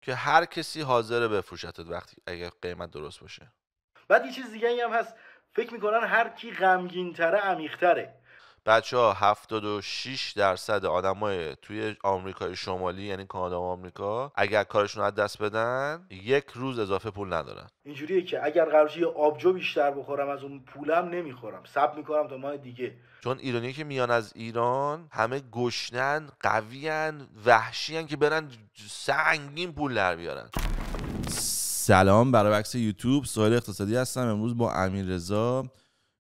که هر کسی حاضره بفروشتت وقتی اگه قیمت درست باشه. بعد یه چیز دیگه هم هست، فکر میکنن هر کی غمگین‌تره عمیق‌تره. بچه‌ها 76% آدمای توی آمریکای شمالی یعنی کانادا و آمریکا اگر کارشون از دست بدن 1 روز اضافه پول ندارن. اینجوریه که اگر قراره یه آبجو بیشتر بخورم از اون پولم نمیخورم، صبر میکنم تا ماه دیگه. چون ایرانی که میان از ایران همه گشنن، قویان، وحشیان که برن سنگین پول در بیارن. سلام، برای عکس یوتیوب سهیل اقتصادی هستم. امروز با امیررضا،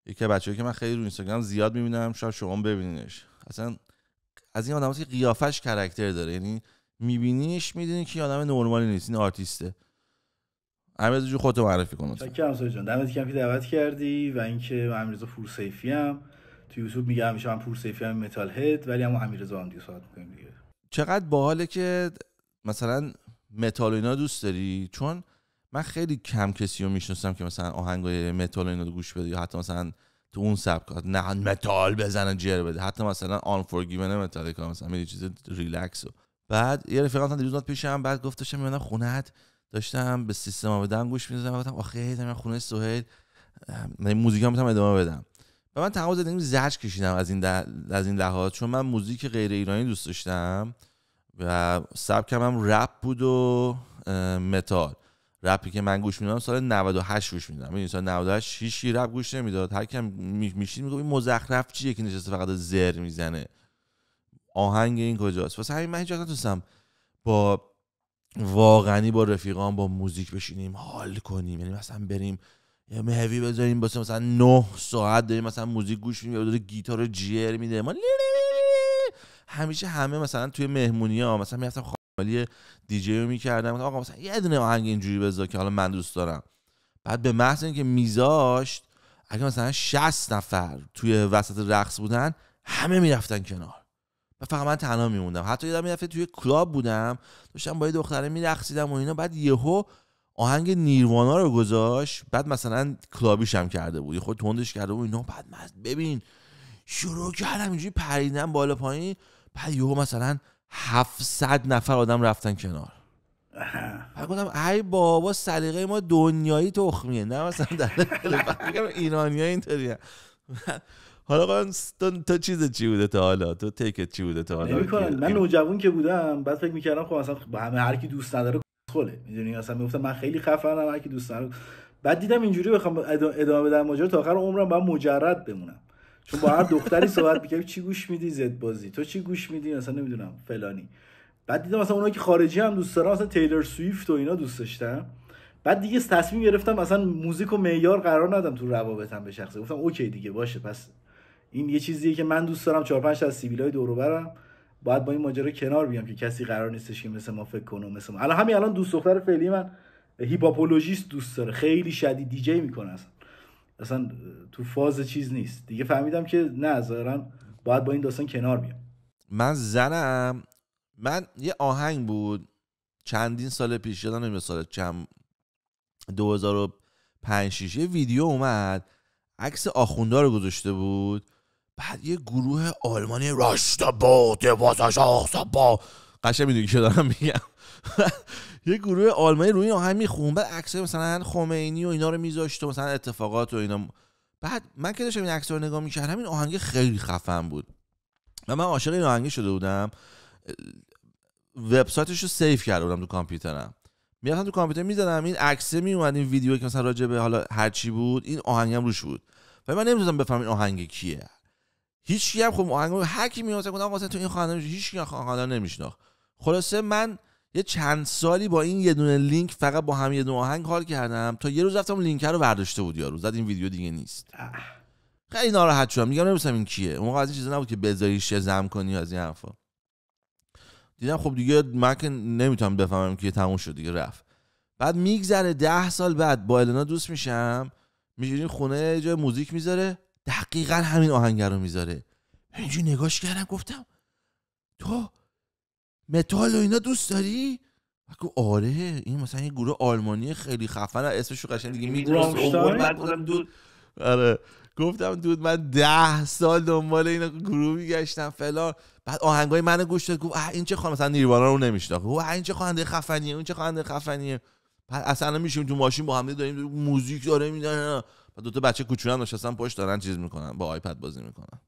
یکی از بچه‌ای که من خیلی رو اینستاگرام زیاد میبینم، شاید شما ببینینش. اصلا از این آدماست که قیافش کاراکتر داره، یعنی میبینیش میدونی که آدم نرمالی نیست، این آرتیسته. امیررضا جو خودت معرفی کن. چاکرم سهیل جان، دمت گرم که دعوت کردی. و اینکه من امیررضا پورسیفی ام، تو یوتیوب میگم همیشه من پورسیفی ام متال هد، ولی همون امیررضا هم دیگه صحبت می‌کنیم دیگه. چقدر باحاله که مثلا متال و اینا دوست داری، چون من خیلی کم کسی رو میشناسم که مثلا آهنگای متال و اینا رو گوش بده، یا حتی مثلا تو اون سبکات نه متال بزنه جر بده، حتی مثلا آن فورگیون متالیکا مثلا یه چیز ریلکس. و بعد یه رفیقم دیروز اومد پیشم، بعد گفتم میام خونه‌ات، داشتم به سیستم آمدن گوش می‌دادم، گفتم آخه من خونه سهیل موزیکام میتونم ادامه بدم. و من تمام زندگیم زجر کشیدم از این لحاظ، چون من موزیک غیر ایرانی دوست داشتم و سبکم هم رپ بود و متال. رپی که من گوش میدادم سال 98 گوش میدادم. این سال 98 هیچ کی رپ گوش نمیداد، هر کی میشید میگه این مزخرف چیه که نشسته فقط زر میزنه، آهنگ این کجاست. واسه همین من هیچ وقت نتونستم با واقعی با رفیقام با موزیک بشینیم حال کنیم، یعنی مثلا بریم یه مهوی بذاریم واسه مثلا 9 ساعت داریم مثلا موزیک گوش میدیم، داره گیتار جیر میده، ما همیشه همه مثلا توی مهمونی‌ها مثلا میرفتم خالی دیجی رو می‌کردم، آقا مثلا یه دونه آهنگ اینجوری بذار که حالا من دوست دارم. بعد به محض اینکه میذاشت، اگه مثلا 60 نفر توی وسط رقص بودن همه میرفتن کنار و فقط من تنها میموندم. حتی یادم میاد توی کلاب بودم داشتم با یه دختره میرقصیدم و اینا، بعد یهو آهنگ نیروانا رو گذاشت، بعد مثلا کلابیش هم کرده بود، خود تندش کرده بود اینا، بعد من ببین شروع کردم اینجوری پریدن بالا پایین، بعد یهو مثلا 700 نفر آدم رفتن کنار. بعد گفتم ای بابا سلیقه ما دنیایی تخمیه، نه مثلا در میگم ایرانی‌ها اینطوریه. حالا تو چیز چی بوده تا حالا؟ تو تیکت چی بوده تا حالا؟ نمی‌کنن. من نوجوان که بودم بعد فکر می‌کردم خب مثلا با همه هر کی دوست نداره خله، میدونی، مثلا میگفتم من خیلی خفنم هر کی دوست نداره. بعد دیدم اینجوری بخوام ادامه بدم ماجرا تا آخر عمرم باید مجرد بمونم، چون با هر دختری صحبت می‌کردم چی گوش میدی زد بازی، تو چی گوش میدی مثلا نمیدونم فلانی. بعد دیدم مثلا اونایی که خارجی هم دوست دارن، مثلا تیلر سویفت و اینا دوست داشتم. بعد دیگه تصمیم گرفتم مثلا موزیک و معیار قرار ندم تو روابطم به شخصه، گفتم اوکی دیگه باشه، پس این یه چیزیه که من دوست دارم، 4 5 تا از سیبیلای دور و برم باید با این ماجرا کنار بیام که کسی قرار نیستش که مثل ما فکر کنه. مثل ما الان دوست دختر فعلی من هیپاپولوژیست دوست داره، خیلی شدید دیجی میکنه، اصلا تو فاز چیز نیست دیگه. فهمیدم که نه ظاهرا باید با این داستان کنار بیام. من یه آهنگ بود چندین سال پیش، یادم نمیاد سال چند، 2005 6 یه ویدیو اومد عکس آخوندا رو گذاشته بود، بعد یه گروه آلمانی قشنگ میدونی که دارم میگم یه گروه آلمانی روی آهنگ میخون، بعد عکس مثلا خمینی و اینا رو میذاشت و مثلا اتفاقات و اینا. بعد من که داشتم این عکس رو نگاه میکردم، این آهنگ خیلی خفن بود و من عاشق این آهنگ شده بودم. وبسایتش رو سیو کرده بودم تو کامپیوترم، میرفتم تو کامپیوتر میزدم این عکس میومد، این ویدیویی که مثلا راجع به حالا هر چی بود این آهنگم روش بود و من نمی‌دونستم بفهمم این آهنگ کیه. هیچ کی هم خب آهنگ هر کی میومد گفتم واسه تو این خواننده هیچ کی خواننده نمیشناخت. خلاصه من یه چند سالی با این یه دونه لینک فقط با هم یه دونه آهنگ حال کردم تا یه روز رفتم لینک رو برداشته بود یارو، زد این ویدیو دیگه نیست. خیلی ناراحت شدم، میگم نمی‌دونم این کیه. اون موقع از این چیزا نبود که بذاری شزم کنی از این حرفا. دیدم خب دیگه من که نمیتونم بفهمم که تموم شد دیگه رفت. بعد میگذره 10 سال بعد با النا دوست میشم، میشینیم خونه جای موزیک میذاره دقیقاً همین آهنگ رو میذاره. اینجوری نگاش کردم گفتم تو متال و اینا دوست داری؟ گفت آره، این مثلا یه گروه آلمانی خیلی خفن، اسمش رو قشنگ دیگه میدونم. آره گفتم دود من 10 سال دنبال این گروه میگشتم فلان. بعد آهنگای منو گوش داد گفت این چه خواننده، مثلا نیروانا رو نمیشناخت، گفت این چه خواننده خفنیه، اون چه خواننده خفنیه. بعد اصلا میشیم تو ماشین با هم داریم موزیک داره میدن، بعد دو تا بچه کوچولو نشستن پشت دارن چیز میکنن، با آیپد بازی میکنن.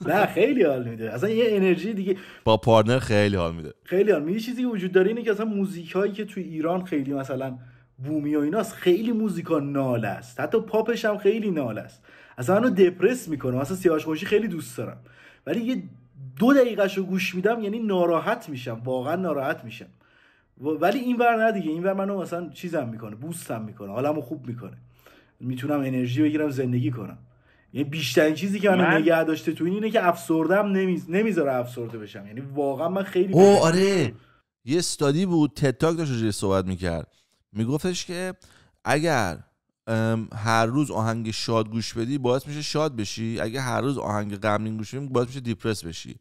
نه خیلی حال میده، اصلا یه انرژی دیگه با پارتنر خیلی حال میده. خیلی حال میده. چیزی وجود داره اینه که اصلا موزیک هایی که توی ایران خیلی مثلا بومی و ایناست، خیلی موزیکا ناله است، حتی پاپش هم خیلی ناله است، اصلا منو دپرس میکنه. مثلا سیاوش خوشی خیلی دوست دارم، ولی یه 2 دقیقه‌شو گوش میدم یعنی ناراحت میشم، واقعا ناراحت میشم. ولی اینور نه دیگه، اینور منو مثلا چیزم میکنه، بوستم میکنه، حالمو خوب میکنه، میتونم انرژی بگیرم زندگی کنم. یعنی بیشترین چیزی که منو نگه داشته تو اینه که افسردم نمیذاره افسرده بشم. یعنی واقعا من خیلی آره یه استادی بود تد تاک داشت روش صحبت میکرد، میگفتش که اگر هر روز آهنگ شاد گوش بدی باعث میشه شاد بشی، اگر هر روز آهنگ غمگین گوش بدی باعث میشه دیپرس بشی.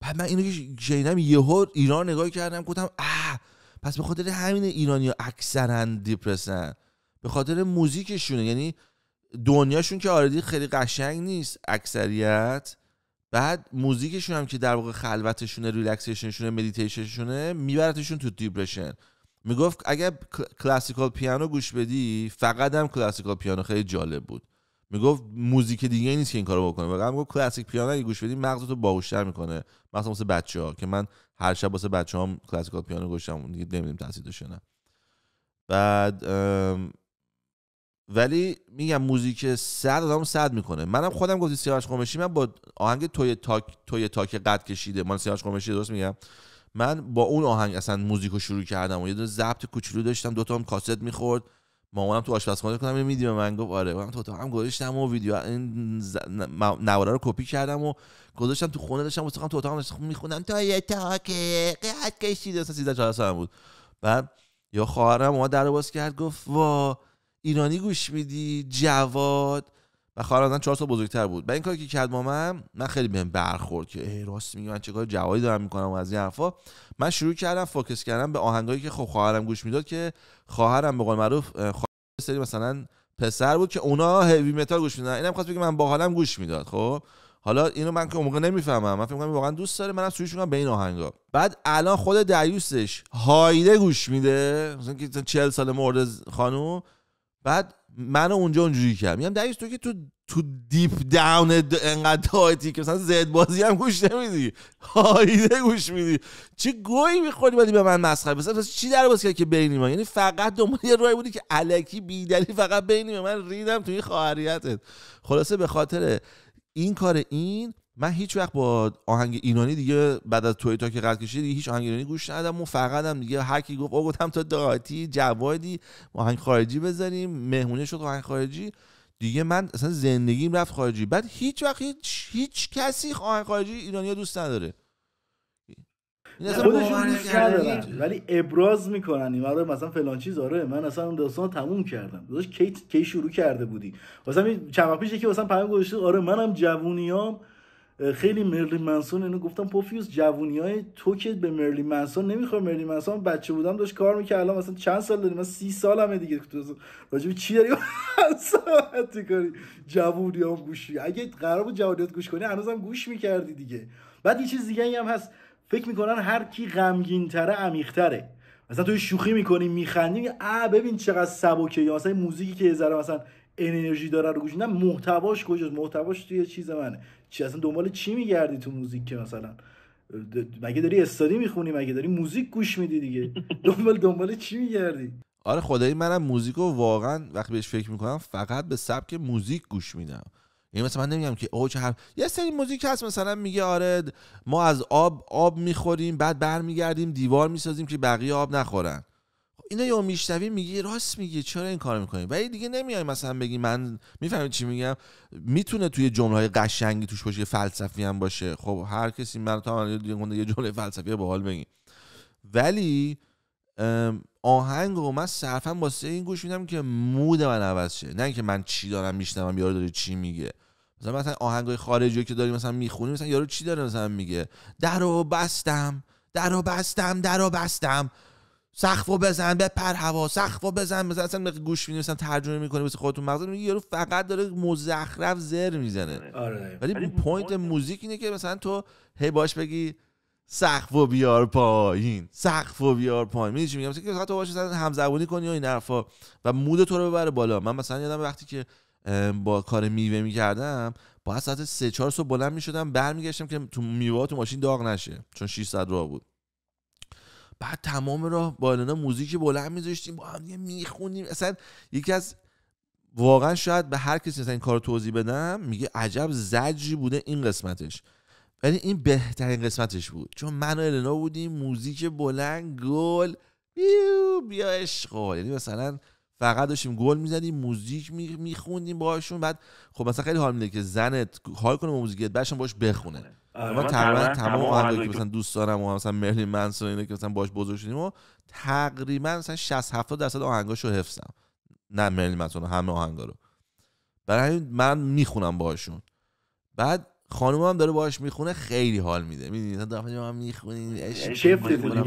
بعد من اینو که شنیدم یهو ایران نگاه کردم گفتم پس به خاطر همین ایرانی‌ها اکثرا دیپرسن، به خاطر موزیکشونه. یعنی دنیاشون که آردی خیلی قشنگ نیست اکثریت، بعد موزیکشون هم که در واقع خلوتشونه، ریلکسیشنشونه، مدیتیشنشونه، میبرتشون تو دیپرشن. میگفت اگه کلاسیکال پیانو گوش بدی، فقط هم کلاسیکال پیانو خیلی جالب بود، میگفت موزیک دیگه نیست که این کارو بکنه. واقعا میگفت کلاسیک پیانو اگه گوش بدی مغزتو باهوش‌تر میکنه، مثلا واسه بچه‌ها که من هر شب واسه بچه‌هام کلاسیکال پیانو گوشم دیگه نمیدونم تاثیر داشته نه. بعد ولی میگم موزیک صد آدمو صد میکنه. منم خودم گفتی سیاوش قمیشی، من با آهنگ توی تاک قد کشیده مال سیاوش قمیشی، درست میگم، من با اون آهنگ اصلا موزیکو شروع کردم و یه دونه ضبط کوچولو داشتم، 2 تا هم کاست میخورد، مامانم تو آشپزخونه کنم میدیم، من گفت آره، من تو هم گذاشتم و ویدیو این نواره رو کپی کردم و گذاشتم تو خونه، داشتم واسه تو اتاقم میخوندم توی تاک قد کشیده، اصلا 13 سالم بود. بعد یا خواهرم اومد درو باز کرد گفت وا ایرانی گوش میدی جواد، و خواهرم مثلا 4 سال بزرگتر بود. بعد این کاری که کرد با من خیلی بهم برخورد که راست میگی، من چه کار جوادی دارم میکنم و از این حرفا. من شروع کردم فوکس کردم به آهنگایی که خب خواهرم گوش میداد، که خواهرم به قول معروف سری مثلا پسر بود که اونا هیوی متال گوش میدن، اینم خواست بگه من با حالم گوش میداد. خب حالا اینو من که اون موقع نمیفهمم، من فکر می‌کنم واقعا دوست داره، منم سویش می‌کنم به این آهنگا. بعد الان خود دریوسش هایده گوش میده، مثلا که 40 سال مرده خانوم. بعد منو اونجوری کردم، میگم دریوس تو که تو دیپ داون انقدر تایتی که مثلا زد بازی هم گوش نمیدی، هایده گوش میدی، چه گویی میخوری بعدی به من مسخره بس چی در باز کرد که بینی ما، یعنی فقط دنبال یه راهی بودی که الکی بی دلیل فقط بینی من ریدم تو این خواهریتت. خلاصه به خاطر این کار من هیچ وقت با آهنگ ایرانی دیگه بعد از توی تاک قد کشید دیگه هیچ آهنگ ایرانی گوش ندادم و فقط هم دیگه هر کی گفتم تو داتی جوادی آهنگ خارجی بذاریم، مهمونی شد آهنگ خارجی دیگه، من اصلا زندگیم رفت خارجی. بعد هیچ وقت هیچ کسی آهنگ خارجی ایرانی دوست نداره، خودشون دوست ندارن ولی ابراز میکنن این آره مثلا فلان چیز. آره من اصلا اون داستانو تموم کردم، داداش کی شروع کرده بودی؟ مثلا چند وقت پیش یکی مثلا پیام گذاشته آره منم جوونیام خیلی مرلین منسون، اینو گفتم پوفیوس جوونیای تو که به مرلین منسون نمیخوره. مرلین منسون بچه بودم داشت کار میکرد، الان مثلا چند سال داری؟ من 30 سالمه دیگه، راجع به چی داری صحبت می‌کنی؟ جوونیام گوشی، اگه قرار بود جوونیات گوش کنی هنوزم گوش میکردی دیگه. بعد یه چیز دیگه هم هست، فکر میکنن هر کی غمگین‌تره عمیق‌تره. مثلا توی شوخی میکنی میخندی ببین چقدر سبکه، یا مثلا موزیکی که یه ذره مثلا انرژی داره رو گوش میدن، محتواش کجاست؟ محتواش توی چیز منه. چی اصلا دنبال چی میگردی تو موزیک که مثلا مگه داری استادی میخونی؟ مگه داری موزیک گوش میدی دیگه؟ دنبال چی میگردی؟ آره خدایی منم موزیکو واقعا وقتی بهش فکر میکنم فقط به سبک موزیک گوش میدم. یعنی مثلا من نمیگم که چه یه سری موزیک هست مثلا میگه آره ما از آب میخوریم بعد برمیگردیم دیوار میسازیم که بقیه آب نخورن. اینا یا میشنوی میگی راست میگی چرا این کارو میکنی، ولی دیگه نمیای مثلا بگی من میفهمی چی میگم. میتونه توی جمله‌های قشنگی توش باشه، فلسفی هم باشه، خب هر کسی من تا یه جمله فلسفی باحال بگی، ولی آهنگو من صرفا واسه این گوش میدم که مود من عوض شه، نه اینکه من چی دارم میشنوم یارو داره چی میگه. مثلا آهنگای خارجی که داریم مثلا میخونیم، مثلا یارو چی داره مثلا میگه درو بستم سقفو بزن بپر هوا، سقفو بزن، مثلا گوش میدی مثلا ترجمه میکنی واسه خودتون مغز میگی یارو فقط داره مزخرف زر میزنه. آره. ولی پوینت موزیک اینه که مثلا تو هی باش بگی سقفو بیار پایین، سقفو بیار پایین. میدونی چی میگم؟ مثلا که تو باش مثلا همزبونی کنی و این حرفا و مود تو رو ببره بالا. من مثلا یادم وقتی که با کار میوه میکردم با ساعت 3-4 صبح بلند میشدم برمیگشتم که تو میوه تو ماشین داغ نشه چون 600 راه بود. بعد تمام راه با النا موزیک بلند میذاشتیم با هم میخونیم. اصلا یکی از واقعا شاید به هر کسی مثلا این کارو توضیح بدم میگه عجب زجری بوده این قسمتش، ولی این بهترین قسمتش بود چون من و النا بودیم موزیک بلند گل بیا عشق، یعنی مثلا فقط داشتیم گل میزدیم موزیک میخوندیم باهاشون. بعد خب مثلا خیلی حال میده که زنت حال کنه با موزیکت بعدش باش بخونه. من تقریبا تمام آهنگایی که مثلا دوست دارم و مثلا مرلین منسون اینه که مثلا باش بزرگ شدیم و تقریبا مثلا 60-70% آهنگاشو حفظم. نه مرلین منسون، همه آهنگا رو. برای همین من میخونم باهاشون. بعد خانومم هم داره باهاش میخونه، خیلی حال میده. میدونی مثلا دفعه ما هم میخونیم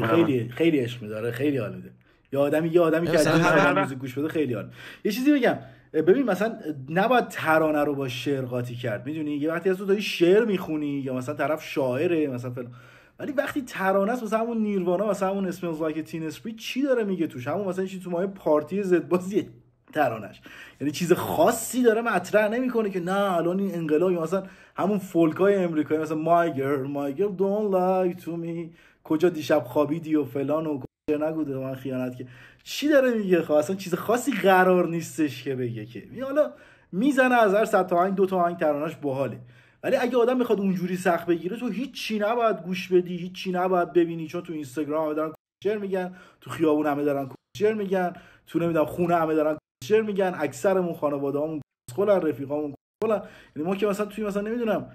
خیلی خیلی عشق میداره، خیلی حال میده. یه آدمی که از موزیک گوش بده خیلی حال. یه چیزی بگم، ببین مثلا نباید ترانه رو با شعر قاطی کرد. میدونی یه وقتی از تو داری شعر میخونی یا مثلا طرف شاعره مثلا فلان، ولی وقتی ترانه است مثلا همون نیرونا مثلا همون اسملز لایک تین اسپریت چی داره میگه توش، همون مثلا چیزی تو ماه پارتی زد بازی ترانش، یعنی چیز خاصی داره مطرح نمیکنه که نه الان این انقلاب، مثلا همون فولکای امریکایی مثلا my girl don't lie to me، کجا دیشب خوابیدی و فلان و نگوده من خیانت که چی داره میگه. خب اصلا چیز خاصی قرار نیستش که بگه که حالا میزنه از هر 100 تا آهنگ 2 تا آهنگ ترانش باحاله، ولی اگه آدم میخواد اونجوری سخت بگیره تو هیچی نباید گوش بدی، هیچی نباید ببینی، چون تو اینستاگرام همه دارن شیر میگن، تو خیابون همه دارن شیر میگن، تو نمیدونم خونه همه دارن شیر میگن، اکثرمون خانواده‌هامون خودن، رفیقامون خودن. یعنی ما که مثلا توی مثلا نمیدونم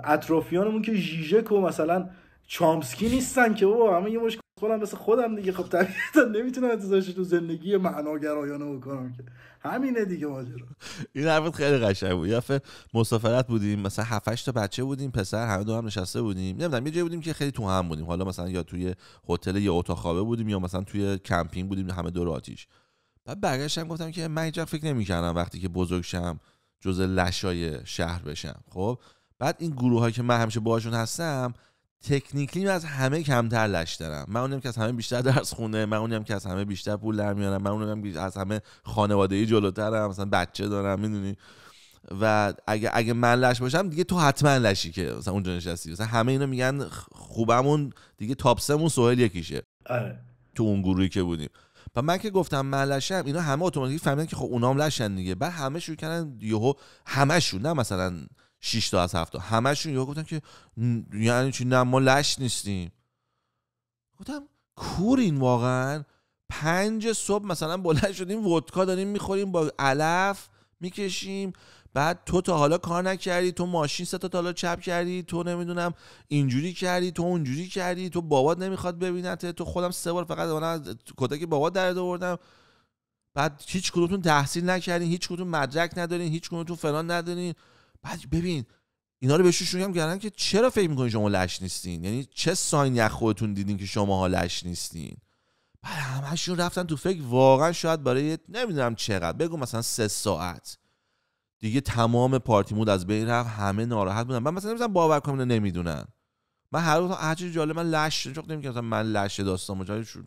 اطرافیانمون که ژیژک و مثلا چامسکی نیستن که بابا همه یه مش خودم مثل خودم دیگه. خب طبیعتا نمیتونم انتظارش تو زندگی معناگرایانه بکنم که همینه دیگه ماجرا. این حرفت خیلی قشنگ بود. یه دفعه مسافرت بودیم مثلا 7-8 تا بچه بودیم پسر، همه دور هم نشسته بودیم، نمیدونم یه جایی بودیم که خیلی تو هم بودیم، حالا مثلا یا توی هتل یا اتاق خوابه بودیم یا مثلا توی کمپینگ بودیم همه دور آتیش. بعد برگشتم گفتم که من هیچ وقت فکر نمی‌کردم وقتی که بزرگ شم جزء لشای شهر بشم. خب بعد این گروهایی که من همیشه باهاشون هستم تکنیکلی از همه کمتر لش دارم. من اونم که از همه بیشتر درس خونه، من اونم که از همه بیشتر پول در میارم، من اونم که از همه خانوادگی جلوترم، مثلا بچه دارم، میدونی. و اگه من لش باشم دیگه تو حتما لشی که مثلا اونجا نشستی. مثلا همه اینا میگن خوبمون دیگه تاپ 3 مون سهیل یکیشه. آره تو اون گروهی که بودیم. و من که گفتم من لشم اینا همه اتوماتیک فهمیدن که خب اونام لشن دیگه. بعد همه شروع کردن یهو همشون، نه مثلا 6 تا از 7 تا، همشون یهو گفتن که یعنی چی نه ما لش نیستیم. گفتم کورین واقعا 5 صبح مثلا بلند شدیم ودکا داریم میخوریم با علف میکشیم، بعد تو تا حالا کار نکردی، تو ماشین 3 تا حالا چپ کردی، تو نمیدونم اینجوری کردی، تو اونجوری کردی، تو بابات نمیخواد ببینته، تو خودم 3 بار فقط اون کتک بابات در آوردم، بعد هیچ کدومتون تحصیل نکردین، هیچ کدوم مدرک ندارین، هیچ کدومتون فلان ندارین. بعد ببین اینا رو بهشون شروع کردن که چرا فکر میکنین شما لش نیستین، یعنی چه ساینی از خودتون دیدین که شماها لش نیستین. بعد همشون رفتن تو فکر واقعا شاید برای نمیدونم چقدر بگو مثلا 3 ساعت دیگه تمام پارتی مود از بین رفت، همه ناراحت بودن. من مثلا نمی‌دونم باور کنم نمیدونن. من هر روز هر چیز جالب من لش چوک نمی‌کنم، مثلا من لش داستان مجاری شد.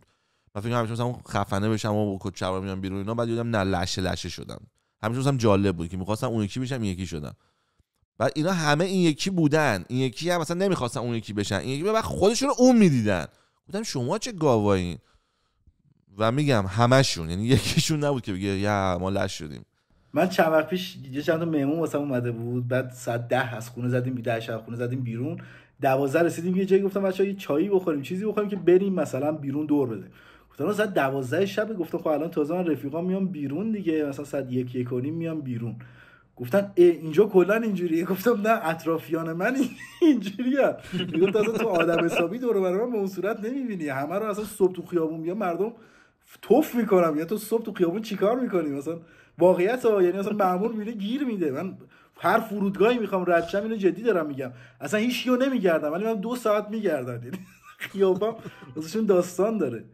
من فکر کنم مثلا خفنه بشم و با کچه‌ها میام بیرون اینا، بعد دیدم نه لش شدم. همیشه مثلا جالب بود که می‌خواستم اون یکی بشم، این یکی شدم. بعد اینا همه این یکی بودن، این یکی هم مثلا نمی‌خواستن اون یکی بشن، این یکی بعد خودشون اون می‌دیدن. گفتم شما چه گاوایین. و میگم همشون، یعنی یکیشون نبود که بگه یا ما لش شدیم. من چند وقت پیش یه چند تا مهمون واسم اومده بود، بعد ساعت 10 از خونه زدیم 10 شب خونه زدیم بیرون، 12 رسیدیم یه جایی گفتم بچه‌ها یه چایی بخوریم چیزی بخوریم که بریم مثلا بیرون دور بزنیم. گفتم ساعت 12 شب، گفتم خب الان تازه من رفیقام میام بیرون دیگه، مثلا ساعت 1 و نیم میام بیرون. گفتن اینجا کلا اینجوریه. گفتم نه اطرافیان من اینجوریه. میگم تازه تو آدم حسابی دور و بر من به اون صورت نمیبینی، همه رو اصلا صبح تو خیابون میام مردم توف میکنم، یا تو صبح تو خیابون چیکار میکنی مثلا واقعیت ها، یعنی مثلا مأمور میره گیر میده. من هر فرودگاهی میخوام رد شم اینو جدی دارم میگم، اصلا هیچ کیو نمیگردم ولی من 2 ساعت میگردم، یعنی خیابم واسهشون داستان داره.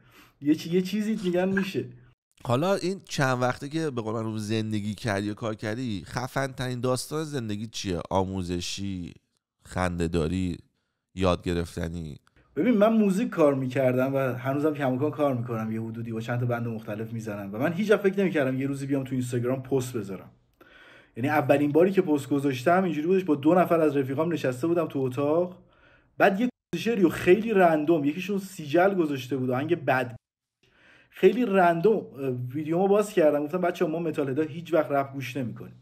یه چیزی میگن میشه. حالا این چند وقته که به قول من رو زندگی کردی و کار کردی، خفن ترین داستان زندگی چیه؟ آموزشی، خنده‌داری، یاد گرفتنی؟ ببین من موزیک کار میکردم و هنوزم کماکان کار میکنم، یه حدودی با چند تا بند مختلف میزنم و من هیچ وقت فکر نمیکردم یه روزی بیام تو اینستاگرام پست بذارم. یعنی اولین باری که پست گذاشتم اینجوری بودش، با 2 نفر از رفیقام نشسته بودم تو اتاق، بعد یه شعریو خیلی رندوم، یکیشون سیجل گذاشته بود آهنگ بد، خیلی رندوم ویدیومو باز کردم گفتم بچه‌ها ما متال هدا هیچ وقت رپ گوش نمی‌کنیم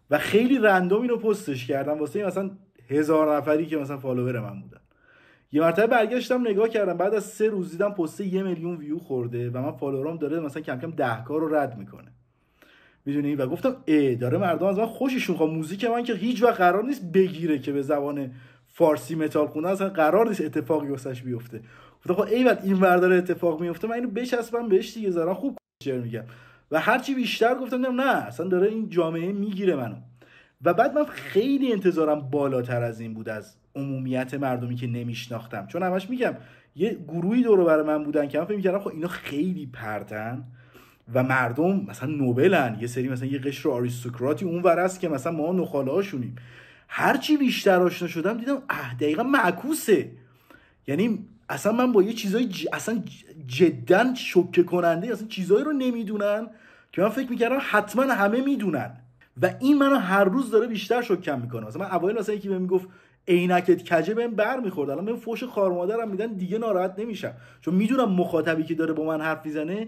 و خیلی رندوم اینو پستش کردم واسه مثلا 1000 نفری که مثلا فالوور من بودن. یه مرتبه برگشتم نگاه کردم بعد از 3 روز دیدم پست 1 میلیون ویو خورده و من فالوورام داره مثلا کم کم 10K رو رد میکنه، میدونی؟ و گفتم داره مردم از من خوششون خواد، موزیک من که هیچ وقت قرار نیست بگیره که به زبان فارسی متال خوندن اصلا قرار نیست اتفاقی واسش بیفته. گفتم خب ایول این ور اتفاق میفته، من اینو بچسبم بهش دیگه، زارا خوب چر میگم. و هرچی بیشتر گفتم نه اصلا داره این جامعه میگیره منو. و بعد من خیلی انتظارم بالاتر از این بود از عمومیت مردمی که نمیشناختم، چون همش میگم یه گروهی دور و بر من بودن که من فکر می‌کردم خب اینا خیلی پرتن و مردم مثلا نوبلن، یه سری مثلا یه قشر آریستوکراتی اون ور است که مثلا ما نخاله‌هاشونیم. هرچی بیشتر آشنا شدم دیدم دقیقاً معکوسه. یعنی اصلا من با یه چیزای اصلا جدا شوکه کننده، اصلا چیزایی رو نمیدونن که من فکر میکردم حتما همه میدونن و این منو هر روز داره بیشتر شوکم میکنه. مثلا من اوایل مثلا یکی بهم میگفت عینکت کجه، بهم برمیخورد، الان من فوش خار مادرم میدن دیگه ناراحت نمیشم، چون میدونم مخاطبی که داره با من حرف میزنه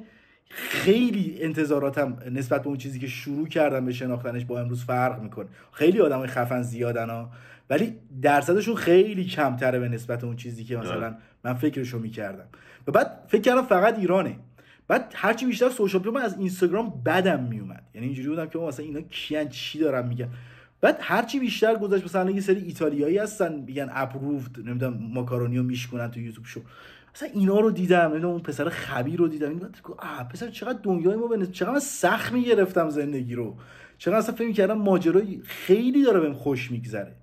خیلی انتظاراتم نسبت به اون چیزی که شروع کردم به شناختنش با امروز فرق میکنه. خیلی آدمای خفن زیادن ها، ولی درصدشون خیلی کمتره به نسبت اون چیزی که مثلا من فکرشو میکردم. و بعد فکر کردم فقط ایرانه. بعد هرچی بیشتر سوشال میدیا، من از اینستاگرام بدم میومد، یعنی اینجوری بودم که مثلا اینا کیان چی دارن میگن. بعد هرچی بیشتر گذشت مثلا یه سری ایتالیایی هستن میگن اپروفد، نمیدونم ماکارونیو میشکنن تو یوتیوب شو، مثلا اینا رو دیدم، نمیدونم اون پسر خبیر رو دیدم، اینو پسر چقدر دنیای ما چقدر سخت میگرفتم زندگی رو، چقدر اصلا فکر می‌کردم ماجرای خیلی داره بهم خوش میگذره.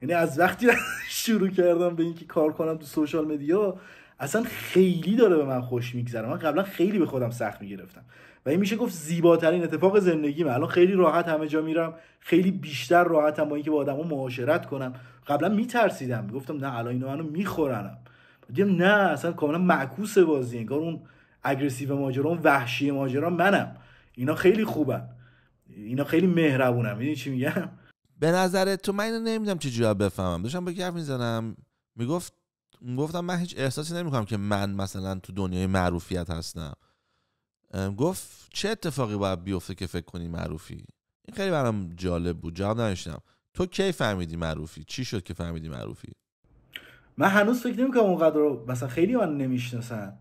یعنی از وقتی شروع کردم به اینکه کار کنم تو سوشال مدیا اصلا خیلی داره به من خوش میگذره. من قبلا خیلی به خودم سخت میگرفتم و این میشه گفت زیباترین اتفاق زندگیمه. الان خیلی راحت همه جا میرم، خیلی بیشتر راحتم با اینکه با آدما معاشرت کنم. قبلا میترسیدم، میگفتم نه الان اینا منو میخورنم، دیدم نه اصلا کاملا معکوس بازی، انگار اون اگریسیو ماجرا، اون وحشی ماجرا منم. اینا خیلی خوبن، اینا خیلی مهربونن. میدونی چی میگم؟ به نظرت تو، من اینو نمیدونم چه جوری بفهمم، داشتم با حرف میزنم گفتم من هیچ احساسی نمیکنم که من مثلا تو دنیای معروفیت هستم. گفت چه اتفاقی باید بیفته که فکر کنی معروفی؟ این خیلی برام جالب بود، جواب نداشتم. تو کی فهمیدی معروفی؟ چی شد که فهمیدی معروفی؟ من هنوز فکر نمی‌کنم اونقدر رو مثلا خیلی من نمیشناسن،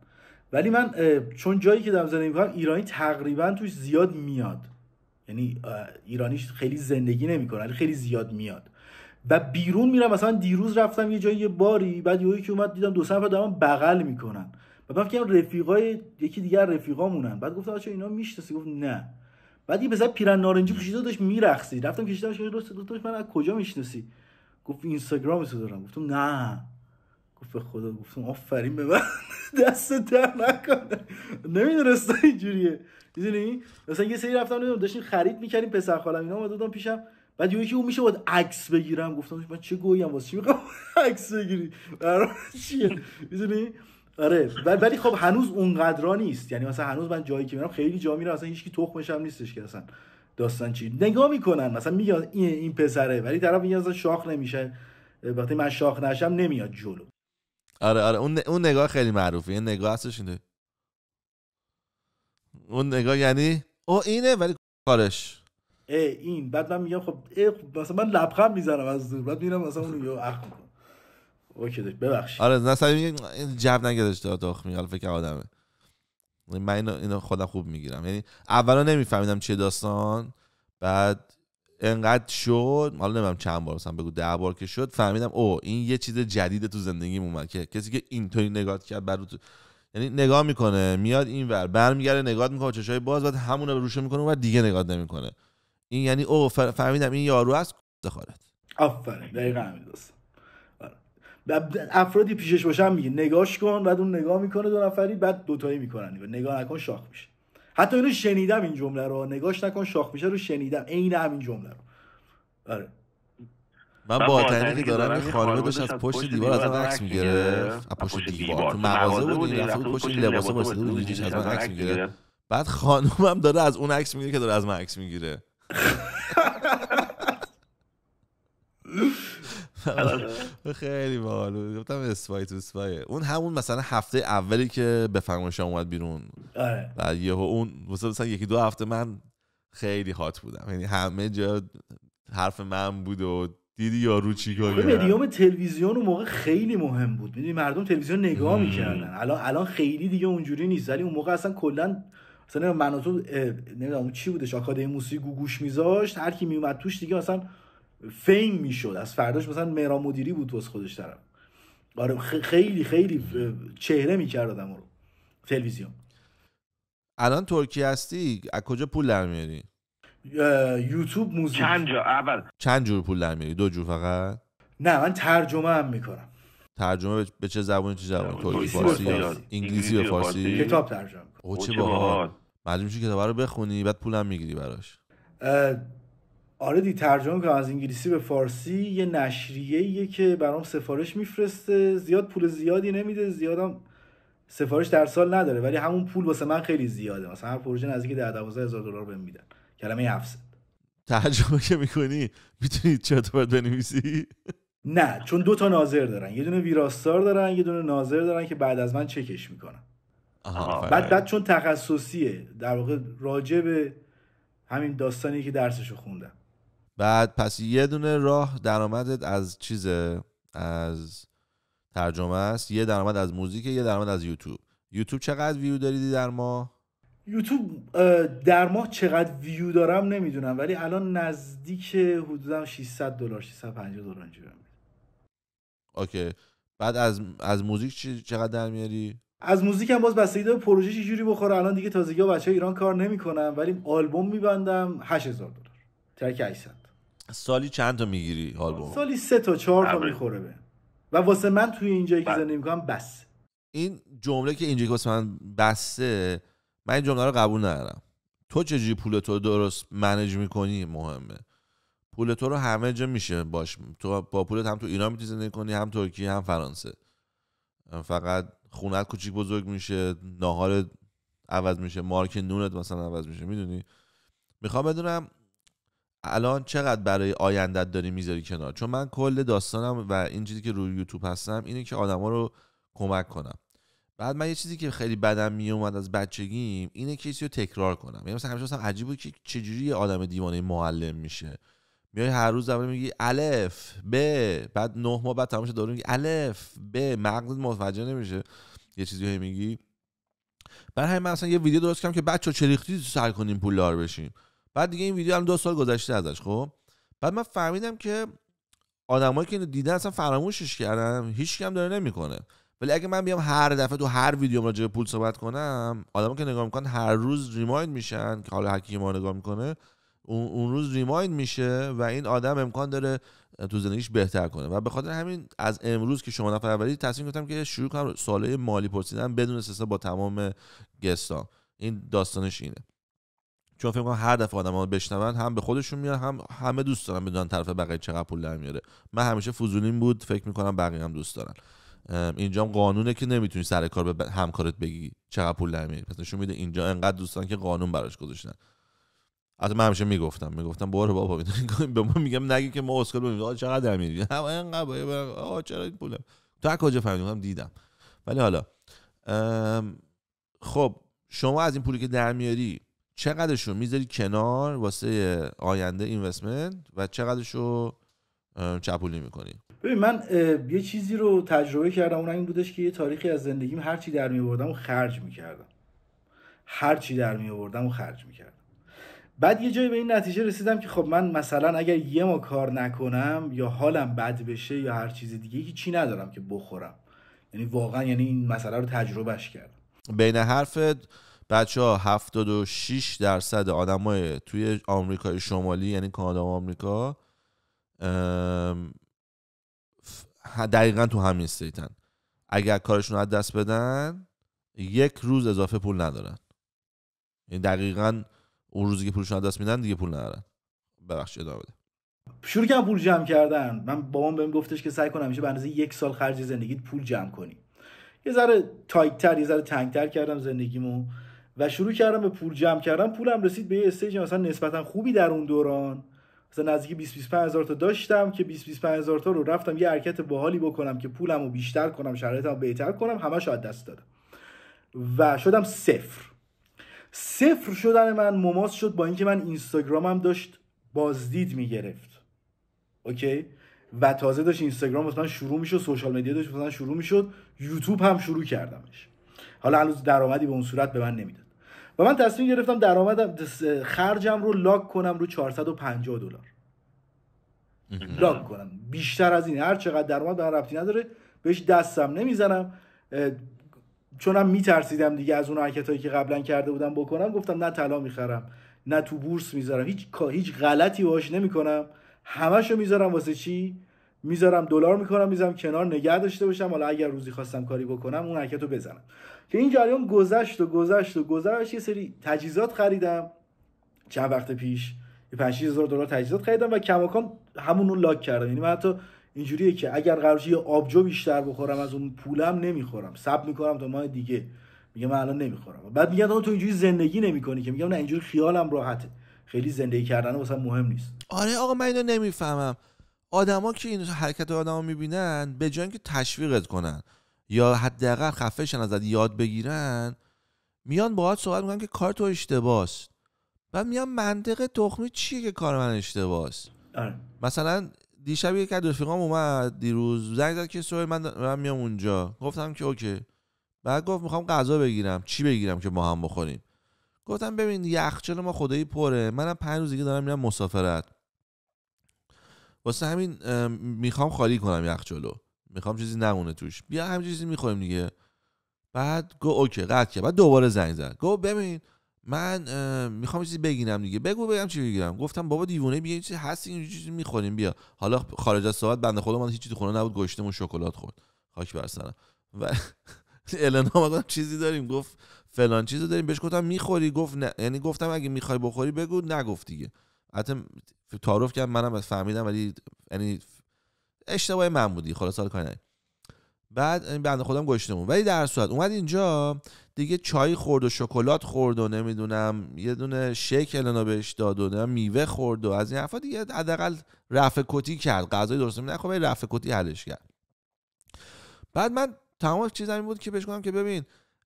ولی من چون جایی که دارم زندگی می‌کنم ایرانی تقریبا توش زیاد میاد، یعنی ایرانی خیلی زندگی نمی‌کنه ولی خیلی زیاد میاد و بیرون میرم. مثلا دیروز رفتم یه جایی، یه باری، بعد یهو که اومد دیدم 2 نفر دارن بغل میکنن و من فکر کردم رفیقای یکی دیگر رفیقامونن. بعد گفتم آچا اینا میشناسی؟ گفت نه. بعد یه پسر پیرن نارنجی پوشیده داشت میرقصید، رفتم کشیدمش دوست من از کجا میشناسی؟ گفت اینستاگرام تو دارم. گفتم نه. گفت به خدا. گفتم آفرین به من، دست در نکنه. نمیدونستم اینجوریه، میدونی؟ مثلا یه سری رفتم دیدم داشتیم خرید میکردیم، پسر خالم اینا اومدن پیشم، بعد یکی اون میشه باید عکس بگیرم. گفتم من چه گویم واسه چی میخوام عکس بگیری؟ برای چیه؟ میدونی؟ آره. ولی خب هنوز اونقدرا نیست، یعنی مثلا هنوز من جایی که میرم خیلی جا میرم اصلا هیچکی تخمش هم نیستش که اصلا داستان چی نگاه میکنن، مثلا میگن این پسره، ولی طرف میگه اصلا شاخ نمیشه. وقتی من شاخ نشم نمیاد جلو. آره اون نگاه خیلی معروفه. این نگاه هستش اینه، اون نگاه یعنی او اینه ولی کارش این. بعد من میگم خب مثلا من لبخند میزنم از دور، بعد میرم مثلا اون رو اخ میکنم. اوکی ببخشید. آره مثلا میگه این جو نگذاشته داخل میال فکر آدمه. من اینو خودم خوب میگیرم، یعنی اولا نمیفهمیدم چیه داستان، بعد انقدر شد، حالا نمیدونم چند بار، مثلا بگو 10 بار که شد، فهمیدم او این یه چیز جدیده تو زندگیم اومد که کسی که اینطوری نگاه کرد برای تو، یعنی نگاه میکنه میاد اینور برمیگره نگاه میکنه چشای باز، بعد همونه روشه میکنه اونور دیگه نگاه نمیکنه. این یعنی او فهمیدم این یارو است خارت. آفرین دقیقاً همین دوست. افرادی پیشش باشن میگه نگاش کن، بعد اون نگاه میکنه 2 نفری، بعد دوتایی میکنن نگاه نکن شاخ میشه. حتی اینو شنیدم این جمله رو، نگاش نکن شاخ میشه رو شنیدم عین همین جمله رو. آره من با تنی که دارم این خانومه داشت از پشت دیوار ازم عکس میگرفت، از پشت دیوار تو مغازه بود، این رفته بود پشت این لباسا واسه بود اینجوریش از من عکس میگرفت. بعد خانومم داره از اون عکس میگیره که داره از من عکس میگیره. خیلی باحال بود. گفتم اسپای تو اسپای. اون همون مثلا هفته اولی که به فرمایشم اومد بیرون، بعد یهو اون مثلا 1-2 هفته من خیلی هات بودم، یعنی همه جا حرف من بود و دیدی یارو چیکار کرد. مدیوم تلویزیون اون موقع خیلی مهم بود، میدونی مردم تلویزیون نگاه میکردن. الان خیلی دیگه اونجوری نیست، ولی اون موقع اصلا کلا مثلا من و تو نمیدونم چی بودش، آکادمی موسیقی گوش میذاشت، هر کی میومد توش دیگه مثلا فیم میشد، از فرداش مثلا مهران مدیری بود واسه خودش طرف. آره خیلی خیلی چهره میکرد آدمو رو تلویزیون. الان ترکیه هستی از کجا پول در میاری؟ یوتیوب موزیک. چند جور پول در میاری؟ 2 جور فقط؟ نه من ترجمه هم میکنم. ترجمه به چه زبانی؟ چه زبانی؟ ترکی، فارسی یا انگلیسی و فارسی؟ کتاب ترجمه میکنم. اوه چه باحال. معلوم میشه کتابا رو بخونی بعد پولم میگیری براش. آره دی ترجمه کنم از انگلیسی به فارسی. یه نشریه‌ایه که برام سفارش میفرسته، زیاد پول زیادی نمیده، زیادم سفارش در سال نداره، ولی همون پول واسه من خیلی زیاده. مثلا هر پروژه نزدیک $10,000-12,000 بهم میدن. کلمه 700. ترجمه که میکنی میتونی چطور بنویسی؟ نه چون 2 تا ناظر دارن، یه دونه ویراستار دارن، یه دونه ناظر دارن که بعد از من چکش میکنن. بعد چون تخصصیه در واقع راجع به همین داستانی که درسشو خوندم. بعد پس یه دونه راه درآمدت از چیزه، از ترجمه است، یه درآمد از موزیک، یه درآمد از یوتیوب. یوتیوب چقدر ویو داری در ماه؟ یوتیوب در ماه چقدر ویو دارم نمیدونم، ولی الان نزدیک حدودا $600 $650 اینجوری. اوکی. بعد از موزیک چقدر در میاری؟ از موزیک هم باز بستگی داره پروژه چه جوری بخوره. الان دیگه تازگی‌ها بچه‌ها ایران کار نمی‌کنن، ولی آلبوم می‌بندم $8,000 ترک 800. سالی چند تا میگیری آلبوم؟ سالی 3 تا 4 تا میخوره به. و واسه من توی اینجایی که زندگی می‌کنم بس. این جمله که اینجایی که واسه من بسه، من این جمله رو قبول ندارم. تو چجوری پول تو درست منیج می‌کنی مهمه. پول تو رو همه جا میشه باش، تو با پولت هم تو ایران میتونی زندگی کنی، هم ترکیه، هم فرانسه. فقط خونت کوچیک بزرگ میشه، ناهارت عوض میشه، مارک نونت مثلا عوض میشه. میدونی میخوام بدونم الان چقدر برای آیندت داری میذاری کنار؟ چون من کل داستانم و این چیزی که روی یوتیوب هستم اینه که آدما رو کمک کنم. بعد من یه چیزی که خیلی بدم میومد از بچگیم اینه که چیزی رو تکرار کنم. یعنی مثلا همیشه عجیب بود که چجوری یه آدم دیوانه معلم میشه. میای هر روز زبان میگی الف ب، بعد 9 ماه بعد تمام شد دوره میگی الف ب، مغزت متوجه نمیشه یه چیزی میگی. برای همین من اصلا یه ویدیو درست کردم که بچا چریختی سعی کنیم پولدار بشیم. بعد دیگه این ویدیو الان 2 سال گذشته ازش. خب بعد من فهمیدم که آدمایی که اینو دیدن اصلا فراموشش کردن، هیچ کم داره نمیکنه. ولی اگه من بیام هر دفعه تو هر ویدیوم راجع به پول صحبت کنم، آدمایی که نگاه میکنن هر روز ریمایند میشن که حالا هر کی ما نگاه میکنه اون روز ریمایند میشه و این آدم امکان داره تو زندگیش بهتر کنه. و به خاطر همین از امروز که شما نفر اولی تصمیم گرفتم که شروع کنم سوالای مالی پرسیدن بدون استثنا با تمام گستام. این داستانش اینه، چون فکر کنم هر دفعه آدم‌ها بشنون هم به خودشون میاد، هم همه دوست دارن بدونن طرف بقیه چقدر پول در میاره. من همیشه فضولیم بود، فکر میکنم بقیه هم دوست دارن. اینجا قانونه که نمیتونی سر کار به همکارت بگی چقدر پول در میاری، پس نشون میده اینجا انقدر دوستان که قانون براش گذاشتن. البته من همیشه میگفتم برو بابا به ما میگم نگی که ما اسکل ببینیم چقدر در میاری، انقدر چرا این پوله تو از کجا فهمیدم؟ دیدم. ولی حالا خب شما از این پولی که در میاری چقدرشو میذاری کنار واسه آینده اینوستمنت و چقدرشو چپولی میکنی؟ ببین من یه چیزی رو تجربه کردم، اون این بودش که یه تاریخی از زندگیم هر چی در میآوردم و خرج میکردم. بعد یه جایی به این نتیجه رسیدم که خب من مثلا اگر یه ماه کار نکنم یا حالم بد بشه یا هر چیز دیگه هیچی ندارم که بخورم. یعنی واقعا این مسئله رو تجربهش کردم. بین حرفت بچه‌ها 76% آدمای توی آمریکای شمالی یعنی کانادا و آمریکا دقیقاً تو همین استیتن. اگر کارشون رو از دست بدن 1 روز اضافه پول ندارن. یعنی دقیقاً اون روزی که پولشون از دست میدن دیگه پول ندارن. ببخشید ادامه بده. شروع کردم پول جمع کردن. من بابام بهم گفتش که سعی کن همیشه به اندازه 1 سال خرج زندگیت پول جمع کنی. یه ذره تایت‌تر، یه ذره تنگ‌تر کردم زندگیمو و شروع کردم به پول جمع کردن. پولم رسید به یه استیج مثلا نسبتا خوبی در اون دوران. مثلا نزدیک 20-25 هزار تا داشتم که 20-25 هزار تا رو رفتم یه حرکت باحالی بکنم که پولمو بیشتر کنم، شرایطمو بهتر کنم، همه‌شو از دست دادم و شدم صفر شدن من مماس شد با اینکه من اینستاگرامم داشت بازدید میگرفت. اوکی، و تازه داشت اینستاگرام مثلا شروع میشد، سوشال مدیا داشت مثلا شروع میشد، یوتیوب هم شروع کردمش. حالا هنوز درآمدی به اون صورت به من نمیداد و من تصمیم گرفتم درآمدم خرجم رو لاک کنم رو $450 لاک کنم. بیشتر از این هر چقدر درآمد به من ربطی نداره، بهش دستم نمیزنم. چونم میترسیدم دیگه از اون حرکتایی که قبلا کرده بودم بکنم. گفتم نه طلا میخرم نه تو بورس میذارم، هیچ غلطی باهاش نمیکنم، همشو میذارم واسه چی؟ میذارم دلار میکنم، میذارم کنار نگه داشته باشم، حالا اگر روزی خواستم کاری بکنم اون حرکتو بزنم. که این جریان گذشت. یه سری تجهیزات خریدم چند وقت پیش، $5-6 هزار تجهیزات خریدم و کماکان همونو لاک کردم. یعنی من حتی اینجوریه که اگر قراره یه آبجو بیشتر بخورم از اون پولم نمیخورم، صبر میکنم تا ماه دیگه، میگم من الان نمیخورم. بعد میگن تو اینجوری زندگی نمیکنی، که میگم نه اینجوری خیالم راحته، خیلی زندگی کردن واسه مهم نیست. آره آقا من اینو نمیفهمم. آدما که این حرکت آدما میبینن به جای اینکه تشویقت کنن یا حداقل خفه شن ازت یاد بگیرن، میان باهات صحبت میکنن که کار تو اشتباهه. بعد میان منطق تخمی چیه که کار من اشتباهه؟ آره. مثلا دیشب یک از رفیقام اومد دیروز زنگ زد که سوال من میام اونجا. گفتم که اوکی. بعد گفت میخوام غذا بگیرم. چی بگیرم که ما هم بخوریم؟ گفتم ببین یخچال ما خدایی پره، منم 5 روز دیگه دارم میرم مسافرت، واسه همین میخوام خالی کنم یخچالو، میخوام چیزی نمونه توش، بیا همین چیزی میخوریم دیگه. بعد گفت اوکی قطع کرد. بعد دوباره زنگ زد گفت ببین من میخوام چیزی بگیرم دیگه، بگم چی بگیرم. گفتم بابا دیوونه، بیا چیزی هست این چیزی میخوریم بیا. حالا خارج از صحبت بنده خدا من هیچ چیزی تو خونه نبود، گوشتم و شکلات خورد، خاک بر سرم. و النا گفتم چیزی داریم؟ گفت فلان چیزو داریم. بهش گفتم میخوری؟ گفت نه. یعنی گفتم اگه میخوای بخوری بگو، نگفت دیگه. حتی تعارف کردم، منم فهمیدم ولی یعنی اشتباه من بودی، خلاص حال کاری. بعد این بنده خودم گوشتمون، ولی در صورت اومد اینجا دیگه چای خورد و شکلات خورد و نمیدونم یه دونه شیک النا بهش داد و میوه خورد و از این حرفا دیگه، حداقل رفع کتی کرد. غذای درست نخورد ولی رفع کتی حلش کرد. بعد من تمام چیزم این بود که بهش گفتم که ببین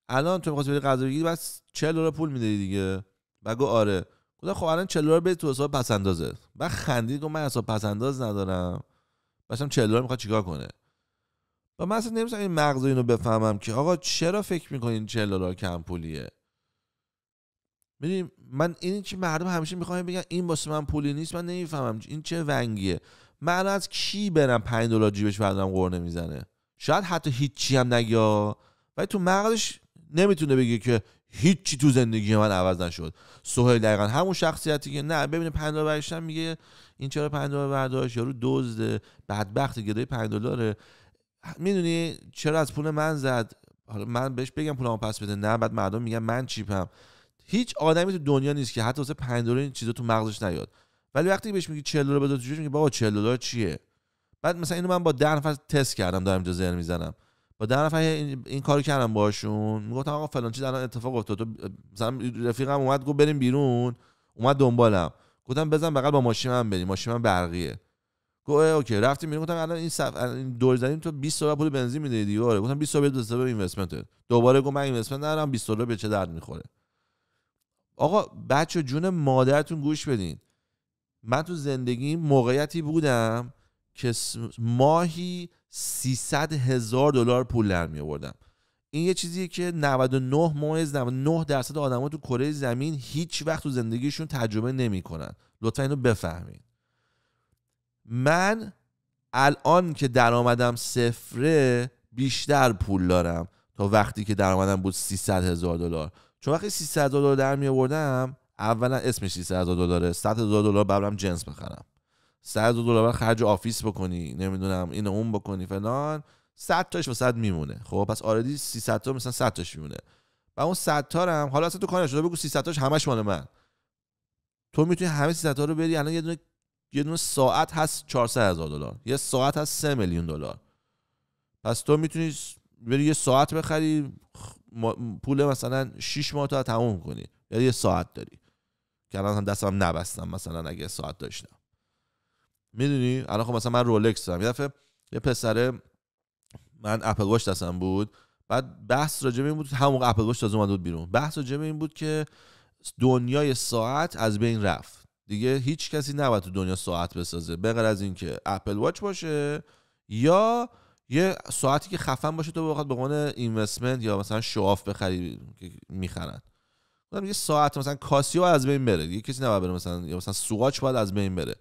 الان تو می‌خواستی بری غذا بگیری بس $40 پول میدی دیگه. بعد گفت آره. گفتم خب الان $40 بده تو حساب پس اندازه. بعد خندید گفت من حساب پس انداز ندارم. مثلا $40 میخواد چیکار کنه؟ و من اصلا نمی‌تونم این مغز اینو بفهمم که آقا چرا فکر می‌کنین $40 کم پولیه. ببین من این که مردم همیشه می‌خوان بگن این واسه من پولی نیست، من نمی‌فهمم این چه ونگیه. من از کی برم $5 جیبش بردارم قرنه میزنه؟ شاید حتی هیچی هم نگه، ولی تو مغزش نمیتونه بگه که هیچی تو زندگی من عوض نشد. سهیل دقیقاً همون شخصیتی که نه ببینه $5 برشتم میگه این چرا $5 برداشت، یارو دزده بدبخت گدای $5. میدونی چرا از پول من زد؟ حالا من بهش بگم پولمو پس بده، نه بعد مردم میگن من چیپم. هیچ آدمی تو دنیا نیست که حتی واسه $5 این چیزا تو مغزش نیاد. ولی وقتی بهش میگی $40 بده تو جیبش میگه بابا $40 چیه؟ بعد مثلا اینو من با 10 نفر تست کردم، دارم اینجا ذهن میزنم، با 10 نفر این کارو کردم باشون، میگفتم آقا فلان چیز الان اتفاق افتاد. مثلا رفیقم اومد گفت بریم بیرون، اومد دنبالم، گفتم بزن بغل با ماشین من بریم، ماشین من برقیه. گفت اوکی رفتیم بیرون. گفتم الان این دور زدیم تو $20 پول بنزین میدی دیگه. آره گفتم $20 بده حساب اینوستمنت. دوباره گفت من اینوستمنت ندارم، $20 به چه درد میخوره؟ آقا بچه جون مادرتون گوش بدین. من تو زندگی موقعیتی بودم که ماهی $300,000 پول در می آوردم. این یه چیزیه که 99% آدما تو کره زمین هیچ وقت تو زندگیشون تجربه نمیکنن. لطفا اینو بفهمین. من الان که درآمدم صفره بیشتر پول دارم تا وقتی که درآمدم بود $300,000. چون وقتی $300,000 در می آوردم، اولا اسمش $300,000، $100,000 برام جنس بخرم. $100,000 خرج آفیس بکنی، نمیدونم اینو اون بکنی فلان، 100 تاش واسط میمونه. خب پس آردی 300 تا مثلا 100 تاش میمونه. و اون 100 تا هم حالا اصلا تو کار نشده، بگو 300 تاش همش مال من. تو میتونی همه 300 تا رو بری. الان یه دونه ساعت هست $400,000، یه ساعت هست $3,000,000. پس تو میتونی بری یه ساعت بخری، پول مثلا 6 ماه تا تموم کنی، یا یه ساعت داری که الان دستم نبستم مثلا اگه ساعت داشتم. میدونی الان خب مثلا من رولکس دارم. یه دفعه یه پسره، من اپل واچ دستم بود، بعد بحث راجع به این بود، همون اپل واچ تازه اومد بود بیرون، بحث راجع به این بود که دنیای ساعت از بین رفت دیگه. هیچ کسی نباید تو دنیا ساعت بسازه به غیر از این که اپل واچ باشه یا یه ساعتی که خفن باشه تو بخواد به عنوان اینوستمنت یا مثلا شواف بخری که میخرن. مثلا یه ساعت مثلا کاسیو از بین بره دیگه، کسی نباید بره مثلا، یا مثلا سوغاچ باید از بین بره.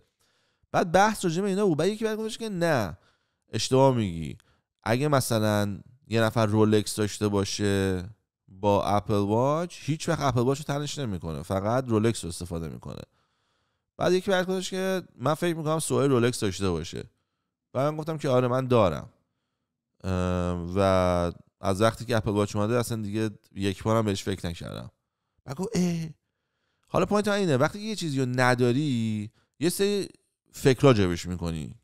بعد بحث راجع به اینا بود. بعد یکی بعد گفتش که نه اشتباه میگی، اگه مثلا یه نفر رولکس داشته باشه با اپل واچ، هیچ وقت اپل واچ رو تنش نمیکنه، فقط رولکس رو استفاده میکنه. بعد یکی بعد گفتش که من فکر میکنم سوال رولکس داشته باشه. بعد من گفتم که آره من دارم، و از وقتی که اپل واچ اومده اصلا دیگه یک بارم بهش فکر نکردم. بعد گفت حالا پوینت اینه وقتی یه چیزی رو نداری یه سری فکر راجبش میکنی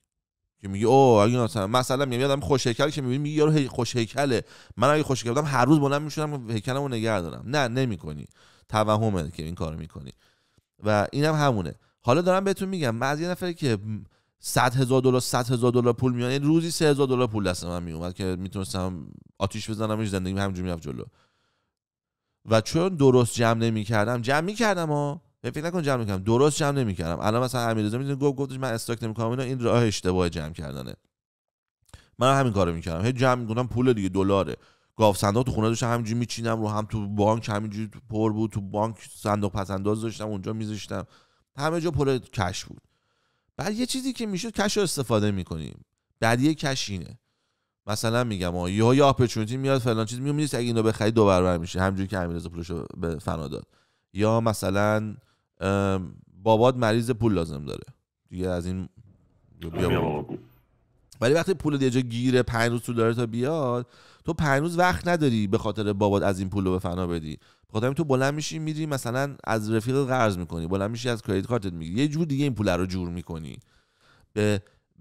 که میگی اگه مثلا میگم آدم خوش هیکل که میبینی میگی یارو خوش هیکله، من اگه خوش هیکل بودم هر روز بلند میشدم هیکلمو نگه دارم. نه نمیکنی، توهمه که این کارو میکنی. و اینم همونه. حالا دارم بهتون میگم من از یه نفری که $100,000 پول میاد، یعنی روزی $3,000 پول دست من میومد که میتونستم آتیش بزنم زندگیم همینجوری میرفت جلو. و چون درست جمع میکردم فکر نکن جمع میکردم، درست جمع نمیکردم. الان مثلا امیررضا میدونه گفتش من استاک نمیکنم اینا، این راه اشتباه جمع کردنه. من همین کارو میکردم، هی جمع میکنم پول دیگه دلاره. گاو صندوق تو خونه داشتم همینجوری میچینم رو هم، تو بانک همینجوری پر بود، تو بانک صندوق پس انداز داشتم اونجا میذاشتم، همه جا پر کش بود. بعد یه چیزی که میشد کش رو استفاده میکنیم. بعدی کش اینه مثلا میگم یا اپورتونتی میاد فلان چیز میگم نیست، اگه اینو بخری 2 برابر میشه، همونجوری که امیررضا پولشو به فنا داد. یا مثلا بابات مریض پول لازم داره دیگه، از این بیا. ولی وقتی پول یه جا گیره 5 روز طول داره تا بیاد، تو 5 روز وقت نداری به خاطر بابات از این پول رو به فنا بدی. به خاطر تو بلند میشی میری مثلا از رفیقت قرض میکنی، بلند میشی از کریدیت کارتت میگیری، یه جور دیگه این پول رو جور میکنی،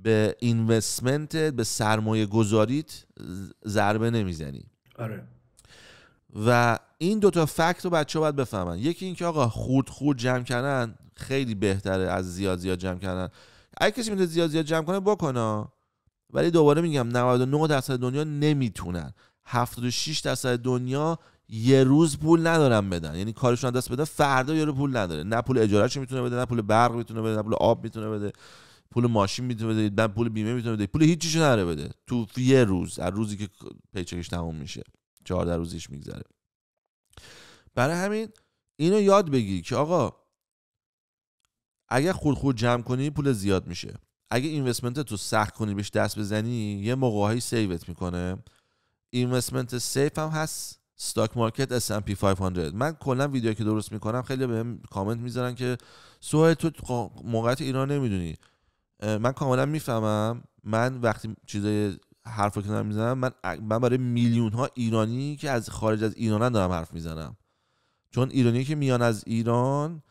به اینوستمنتت، به سرمایه گذاریت ضربه نمیزنی. آره. و این دوتا فکت رو بچه‌ها باید بفهمن. یکی این که آقا خورد جمع کردن خیلی بهتره از زیاد جمع کردن. اگه کسی میتونه زیاد جمع کنه بکنه، ولی دوباره میگم 99% دنیا نمیتونن. 76% دنیا یه روز پول ندارن بدن، یعنی کارشون دست بده فردا یارو پول نداره، نه پول اجارهش میتونه بده، نه پول برق میتونه بده، نه پول آب میتونه بده، پول ماشین میتونه بده، نه پول بیمه میتونه بده، پول هیچ چیزی نداره بده تو یه روز، از روزی که پیچکش تموم میشه 14 روزیش میگذره. برای همین اینو یاد بگیر که آقا اگه خورد جمع کنی پول زیاد میشه، اگه اینوستمنت تو سخت کنی بهش دست بزنی یه موقعی سیوت میکنه. اینوستمنت سیف هم هست استاک مارکت S&P 500. من کلا ویدیو که درست میکنم خیلی بهم کامنت میذارن که سوال تو موقعیت ایران نمیدونی. من کاملا میفهمم. من وقتی چیزای حرفو که دارم میزنم، من برای میلیون ها ایرانی که از خارج از ایرانن دارم حرف میزنم، چون ایرانی که میان از ایران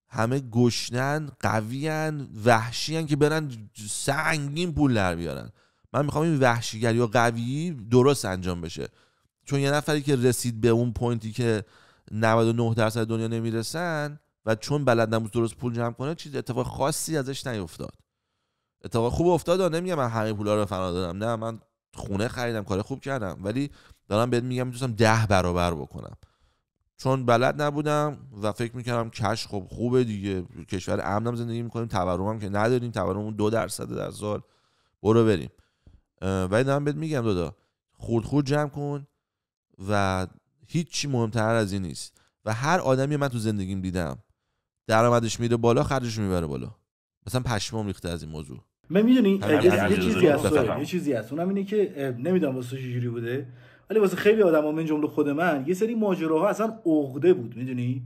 همه گشنن، قویان، وحشیان که برن سنگین پول در بیارن. من میخوام این وحشیگری و قوی درست انجام بشه، چون یه نفری که رسید به اون پوینتی که 99% دنیا نمیرسن و چون بلد نبود درست پول جمع کنه، چیز اتفاق خاصی ازش نیفتاد. اتفاق خوب افتاد، نمیگم من همه پولا رو فنا دادم، نه من خونه خریدم، کار خوب کردم، ولی دارم بهت میگم میتونستم 10 برابر بکنم، چون بلد نبودم و فکر میکردم کش خب خوبه دیگه، کشور امنم زندگی میکنیم، تورم که نداریم، تورممون 2% در سال، برو بریم. ولی دارم بهت میگم دادا خورد جمع کن و هیچی مهمتر از این نیست. و هر آدمی من تو زندگیم دیدم درآمدش میره بالا، خرجش میبره بالا. مثلا پشمام ریخته از این موضوع. من میدونی یه چیزی هست اونم اینه که نمیدونم واسه چجوری بوده، ولی واسه خیلی آدما من جمله خود من یه سری ماجراها اصلا عقده بود. میدونی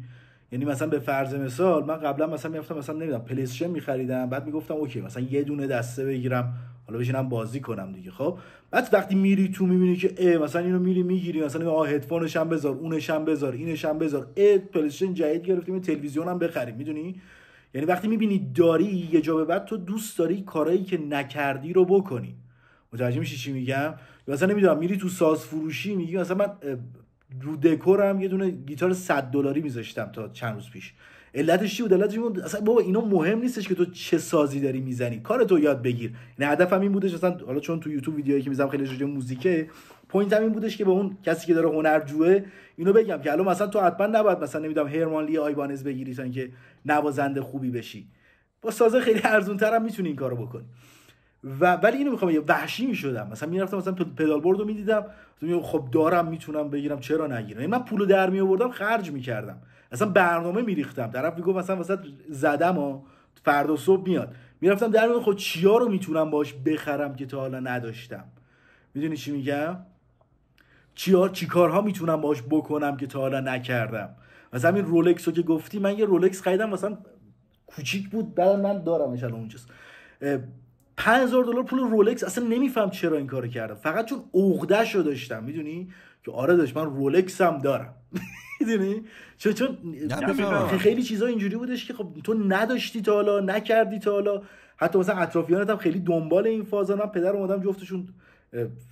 یعنی مثلا به فرض مثال من قبلا مثلا میرفتم مثلا نمیدونم پلی استیشن می‌خریدم، بعد میگفتم اوکی مثلا یه دونه دسته بگیرم حالا بشینم بازی کنم دیگه. خب بعد وقتی میری تو میبینی که مثلا اینو میری میگیری، مثلا هدفونش هم بذار، اونش هم بذار، اینش هم بذار، پلی استیشن جدید گرفتیم، تلویزیون هم بخریم، میدونی؟ یعنی وقتی میبینی داری یه جا به بعد تو دوست داری کارهایی که نکردی رو بکنی. متوجه میشی چی میگم؟ مثلا نمیدونم میری تو ساز فروشی میگی مثلا من رو دکورم یه دونه گیتار $100 میذاشتم تا چند روز پیش. علتش چی بود؟ علتش این بود اصلا بابا اینا مهم نیستش که تو چه سازی داری میزنی، کارتو یاد بگیر. یعنی هدفم این بودش مثلا حالا چون تو یوتیوب ویدیوهایی که میذارم خیلی راجع به موزیکه، پوینتم این بودش که به اون کسی که داره هنرجوه اینو بگم که الان مثلا تو حتما نباید مثلا نمیدونم هرمان لی آیبانز بگیری تا اینکه نوازنده خوبی بشی، با سازه خیلی ارزان‌تر هم میتونی این کارو بکنی. ولی اینو میخوام یه وحشی میشدم، مثلا میرفتم مثلا پدال بوردو میدیدم خب دارم میتونم بگیرم چرا نگیرم. من پولو در میآوردم خرج میکردم، اصلا برنامه میریختم. طرف میگفت مثلا وسط زدم و فردا صبح میاد، میرفتم در میون خود چیا رو میتونم باش بخرم که تا حالا نداشتم. میدونی چی میگم؟ چی کارها میتونم باش بکنم که تا حالا نکردم. مثلا این رولکس رو که گفتی، من یه رولکس خریدم مثلا کوچیک بود، بعد من دارمش الان اونجاست، $5000 پول رولکس. اصلا نمیفهم چرا این کارو کردم، فقط چون عقده‌شو داشتم. میدونی که آره داشت من رولکس هم دارم. میدونی چون خیلی چیزا اینجوری بودش که خب تو نداشتی تا حالا، نکردی تا حالا. حتی مثلا اطرافیانت هم خیلی دنبال این فازا. من پدر و مادرم جفتشون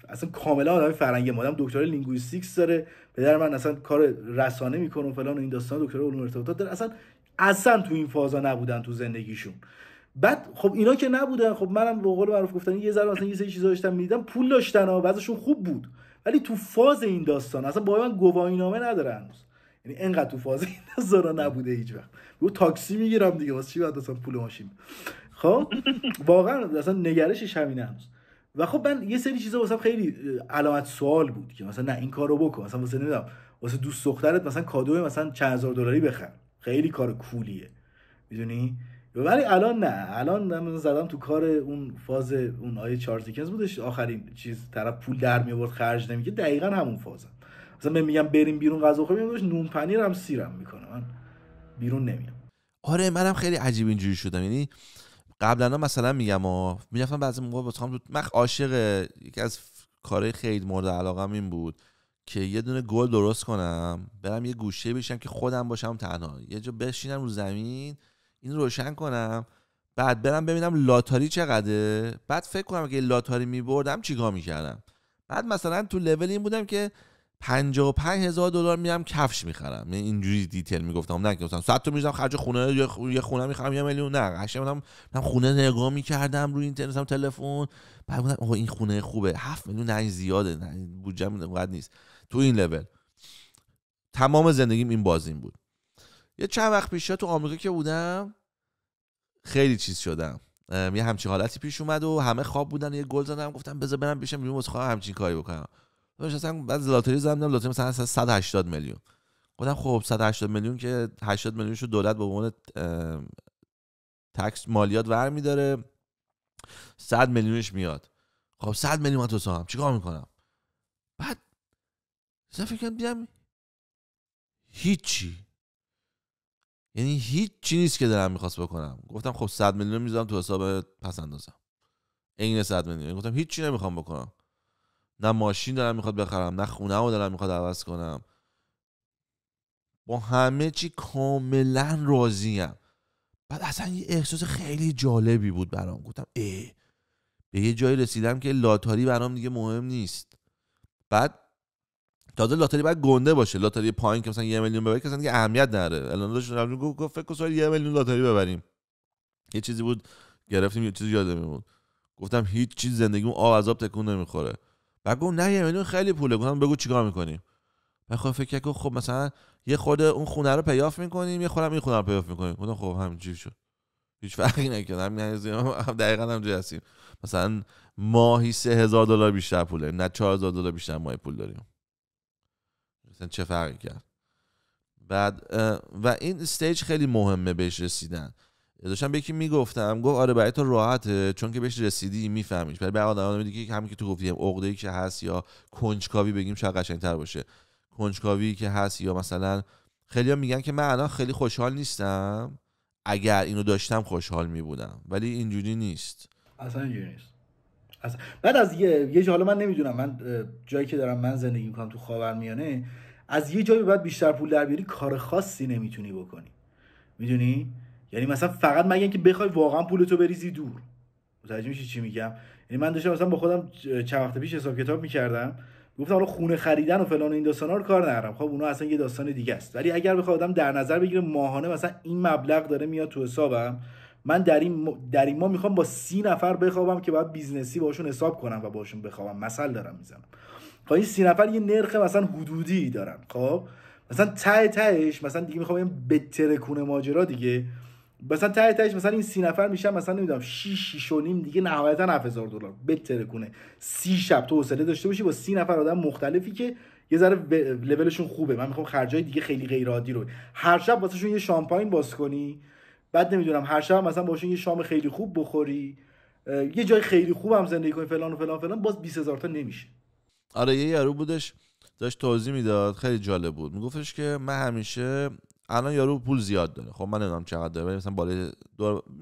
اصلا کاملا آدم فرنگی، مادرم دکترای لینگویستیکس داره، پدر من اصلا کار رسانه میکنه و فلان و این داستان، دکترای علوم ارتباطات داره. اصلا تو این فازا نبودن تو زندگیشون. بعد خب اینا که نبودن، خب منم به قول معروف گفتن یه ذره مثلا یه سری چیزا داشتم میدیدم، پول داشتن و بعضیشون خوب بود، ولی تو فاز این داستان اصلا با من گواهینامه نداره هنوز. یعنی انقدر تو فاز این داستان نبوده هیچ وقت. گفت تاکسی میگیرم دیگه، واسه چی بعد اصلا پول ماشین؟ خب واقعا اصلا نگرشش همینه هنوز. و خب من یه سری چیزا واسم خیلی علامت سوال بود که مثلا نه این کارو بکن، مثلا واسه نمیدونم واسه دوست دخترت مثلا کادو مثلا چند هزار دلاری بخر، خیلی کار کولیه، میدونی؟ ولی الان نه، الان من زدم تو کار اون فاز اون آیه چارلز دیکنز بودش، آخرین چیز طرف پول در میآورد خرج نمیکنه، دقیقاً همون فازم. مثلا من میگم بریم بیرون غذا بخوریم، میگم نون پنیر هم سیرم میکنه، من بیرون نمیام. آره منم خیلی عجیب اینجوری شدم. یعنی قبلا مثلا میرفتم بعضی موقع من عاشق یکی از کارهای خیلی مورد علاقم این بود که یه دونه گل درست کنم، برم یه گوشه بشم که خودم باشم تنها، یه جا بشینم رو زمین این روشن کنم، بعد برم ببینم لاتاری چقدره، بعد فکر کنم اگه لاتاری میبردم چیکار میکردم. بعد مثلا تو لول این بودم که $55,000 میرم کفش میخرم. یعنی اینجوری دیتیل میگفتم، نه که مثلا 100 تا میذارم خرج خونه، یه خونه میخرم 1 میلیون، نه قشنگ من خونه نگاه میکردم روی اینترنت، تلفن، بعد گفتم آقا این خونه خوبه، 7 میلیون نه زیاده، نه بودجه‌م اونقدر نیست. تو این لول تمام زندگیم این بازیم بود. یه چند وقت پیش تو آمریکا که بودم خیلی چیز شدم، یه همچین حالتی پیش اومد و همه خواب بودن، یه گل زدم گفتم بذار برم بشم بیرون واسه خودم همچین کاری بکنم. مثلا بعد لاتاری زدم، لاتاری مثلا 180 میلیون. گفتم خب 180 میلیون که 80 میلیونشو دولت به عنوان تکس مالیات ور میداره، 100 میلیونش میاد. خب 100 میلیون من تو سام چیکار میکنم؟ بعد فکر کردم هیچی، یعنی هیچ چی نیست که دلم میخواست بکنم. گفتم خب 100 میلیون میذارم تو حساب پس اندازم، عین 100 میلیون. گفتم هیچ چی نمیخوام بکنم، نه ماشین دارم میخواد بخرم، نه خونه رو دارم میخواد عوض کنم، با همه چی کاملا راضیم. بعد اصلا یه احساس خیلی جالبی بود برام. گفتم به یه جایی رسیدم که لاتاری برام دیگه مهم نیست. بعد تازه لاتاری باید گنده باشه، لاتاری پایین که مثلا 1 میلیون ببری که اصلا دیگه اهمیت نداره. الان داشتم گفت فکر کنم 1 میلیون لاتاری ببریم، یه چیزی بود گرفتیم، یه چیزی یادم میمون. گفتم هیچ چیز زندگیمون آب از آب تکون نمیخوره. بعد گفت نه 1 میلیون خیلی پوله. گفتم بگو چیکار میکنیم؟ بعد خب فکر کنم خب مثلا یه خود اون خونه رو پیاف میکنیم، یه خودم این خونه رو پیاف میکنیم. گفتم خب همینجوری شد، هیچ فرقی نکنه، همین دقیقاً همینجوری هستیم. مثلا ماهی $3,000 بیشتر پوله، نه $4,000 بیشتر ماهی پول داریم، مثلا چه فرقی کرد؟ بعد و این استیج خیلی مهمه بهش رسیدن. داشتم به یکی میگفتم، گفت آره برای تو راحته چون که بهش رسیدی میفهمیش. برای آدم‌ها میگه که همین که تو گفتی عقده‌ای که هست یا کنجکاوی بگیم شاید قشنگ‌تر باشه، کنجکاوی که هست یا مثلا خیلی‌ها میگن که من الان خیلی خوشحال نیستم، اگر اینو داشتم خوشحال میبودم، ولی اینجوری نیست. اصلا اینجوری نیست. بعد از یه حالا من نمیدونم، من جایی که دارم من زندگی میکنم تو خاورمیانه، از یه جایی بعد بیشتر پول در بیاری کار خاصی نمیتونی بکنی، میدونی؟ یعنی مثلا فقط مگه اینکه بخوای واقعا پولتو بریزی دور. متوجه میشی چی میگم؟ یعنی من داشتم مثلا با خودم چند وقت پیش حساب کتاب میکردم، گفتم حالا خونه خریدن و فلان و این داستانا رو کار ندارم، خب اونا اصلا یه داستان دیگه است، ولی اگر بخواد آدم در نظر بگیره ماهانه مثلا این مبلغ داره میاد تو حسابم، من در این ماه میخوام با 30 نفر بخوابم که باید بیزنسی باشون حساب کنم و باشون بخوابم، مثلا دارم میزنم. خب این 30 نفر یه نرخ مثلا حدودی دارن، خب مثلا تهش مثلا دیگه میخوام بترکونه ماجرا دیگه، مثلا تهش مثلا این 30 نفر میشن مثلا نمیدونم 6 و نیم دیگه، نهایتا $7000 بترکونه. 30 شب تو حوصله داشته باشی با 30 نفر آدم مختلفی که یه ذره لولشون خوبه، من میخوام خرجای دیگه خیلی غیر عادی رو هر شب واسهشون یه شامپاین باز کنی، بعد نمیدونم هر شب مثلا باشون یه شام خیلی خوب بخوری، یه جای خیلی خوب هم زندگی کنی، فلان و فلان فلان، باز 20000 تا نمیشه. آره یه یارو بودش داشت توضیح میداد، خیلی جالب بود. میگفتش که من همیشه، الان یارو پول زیاد داره، خب من نمیدونم چقدر داره، ولی مثلا بالای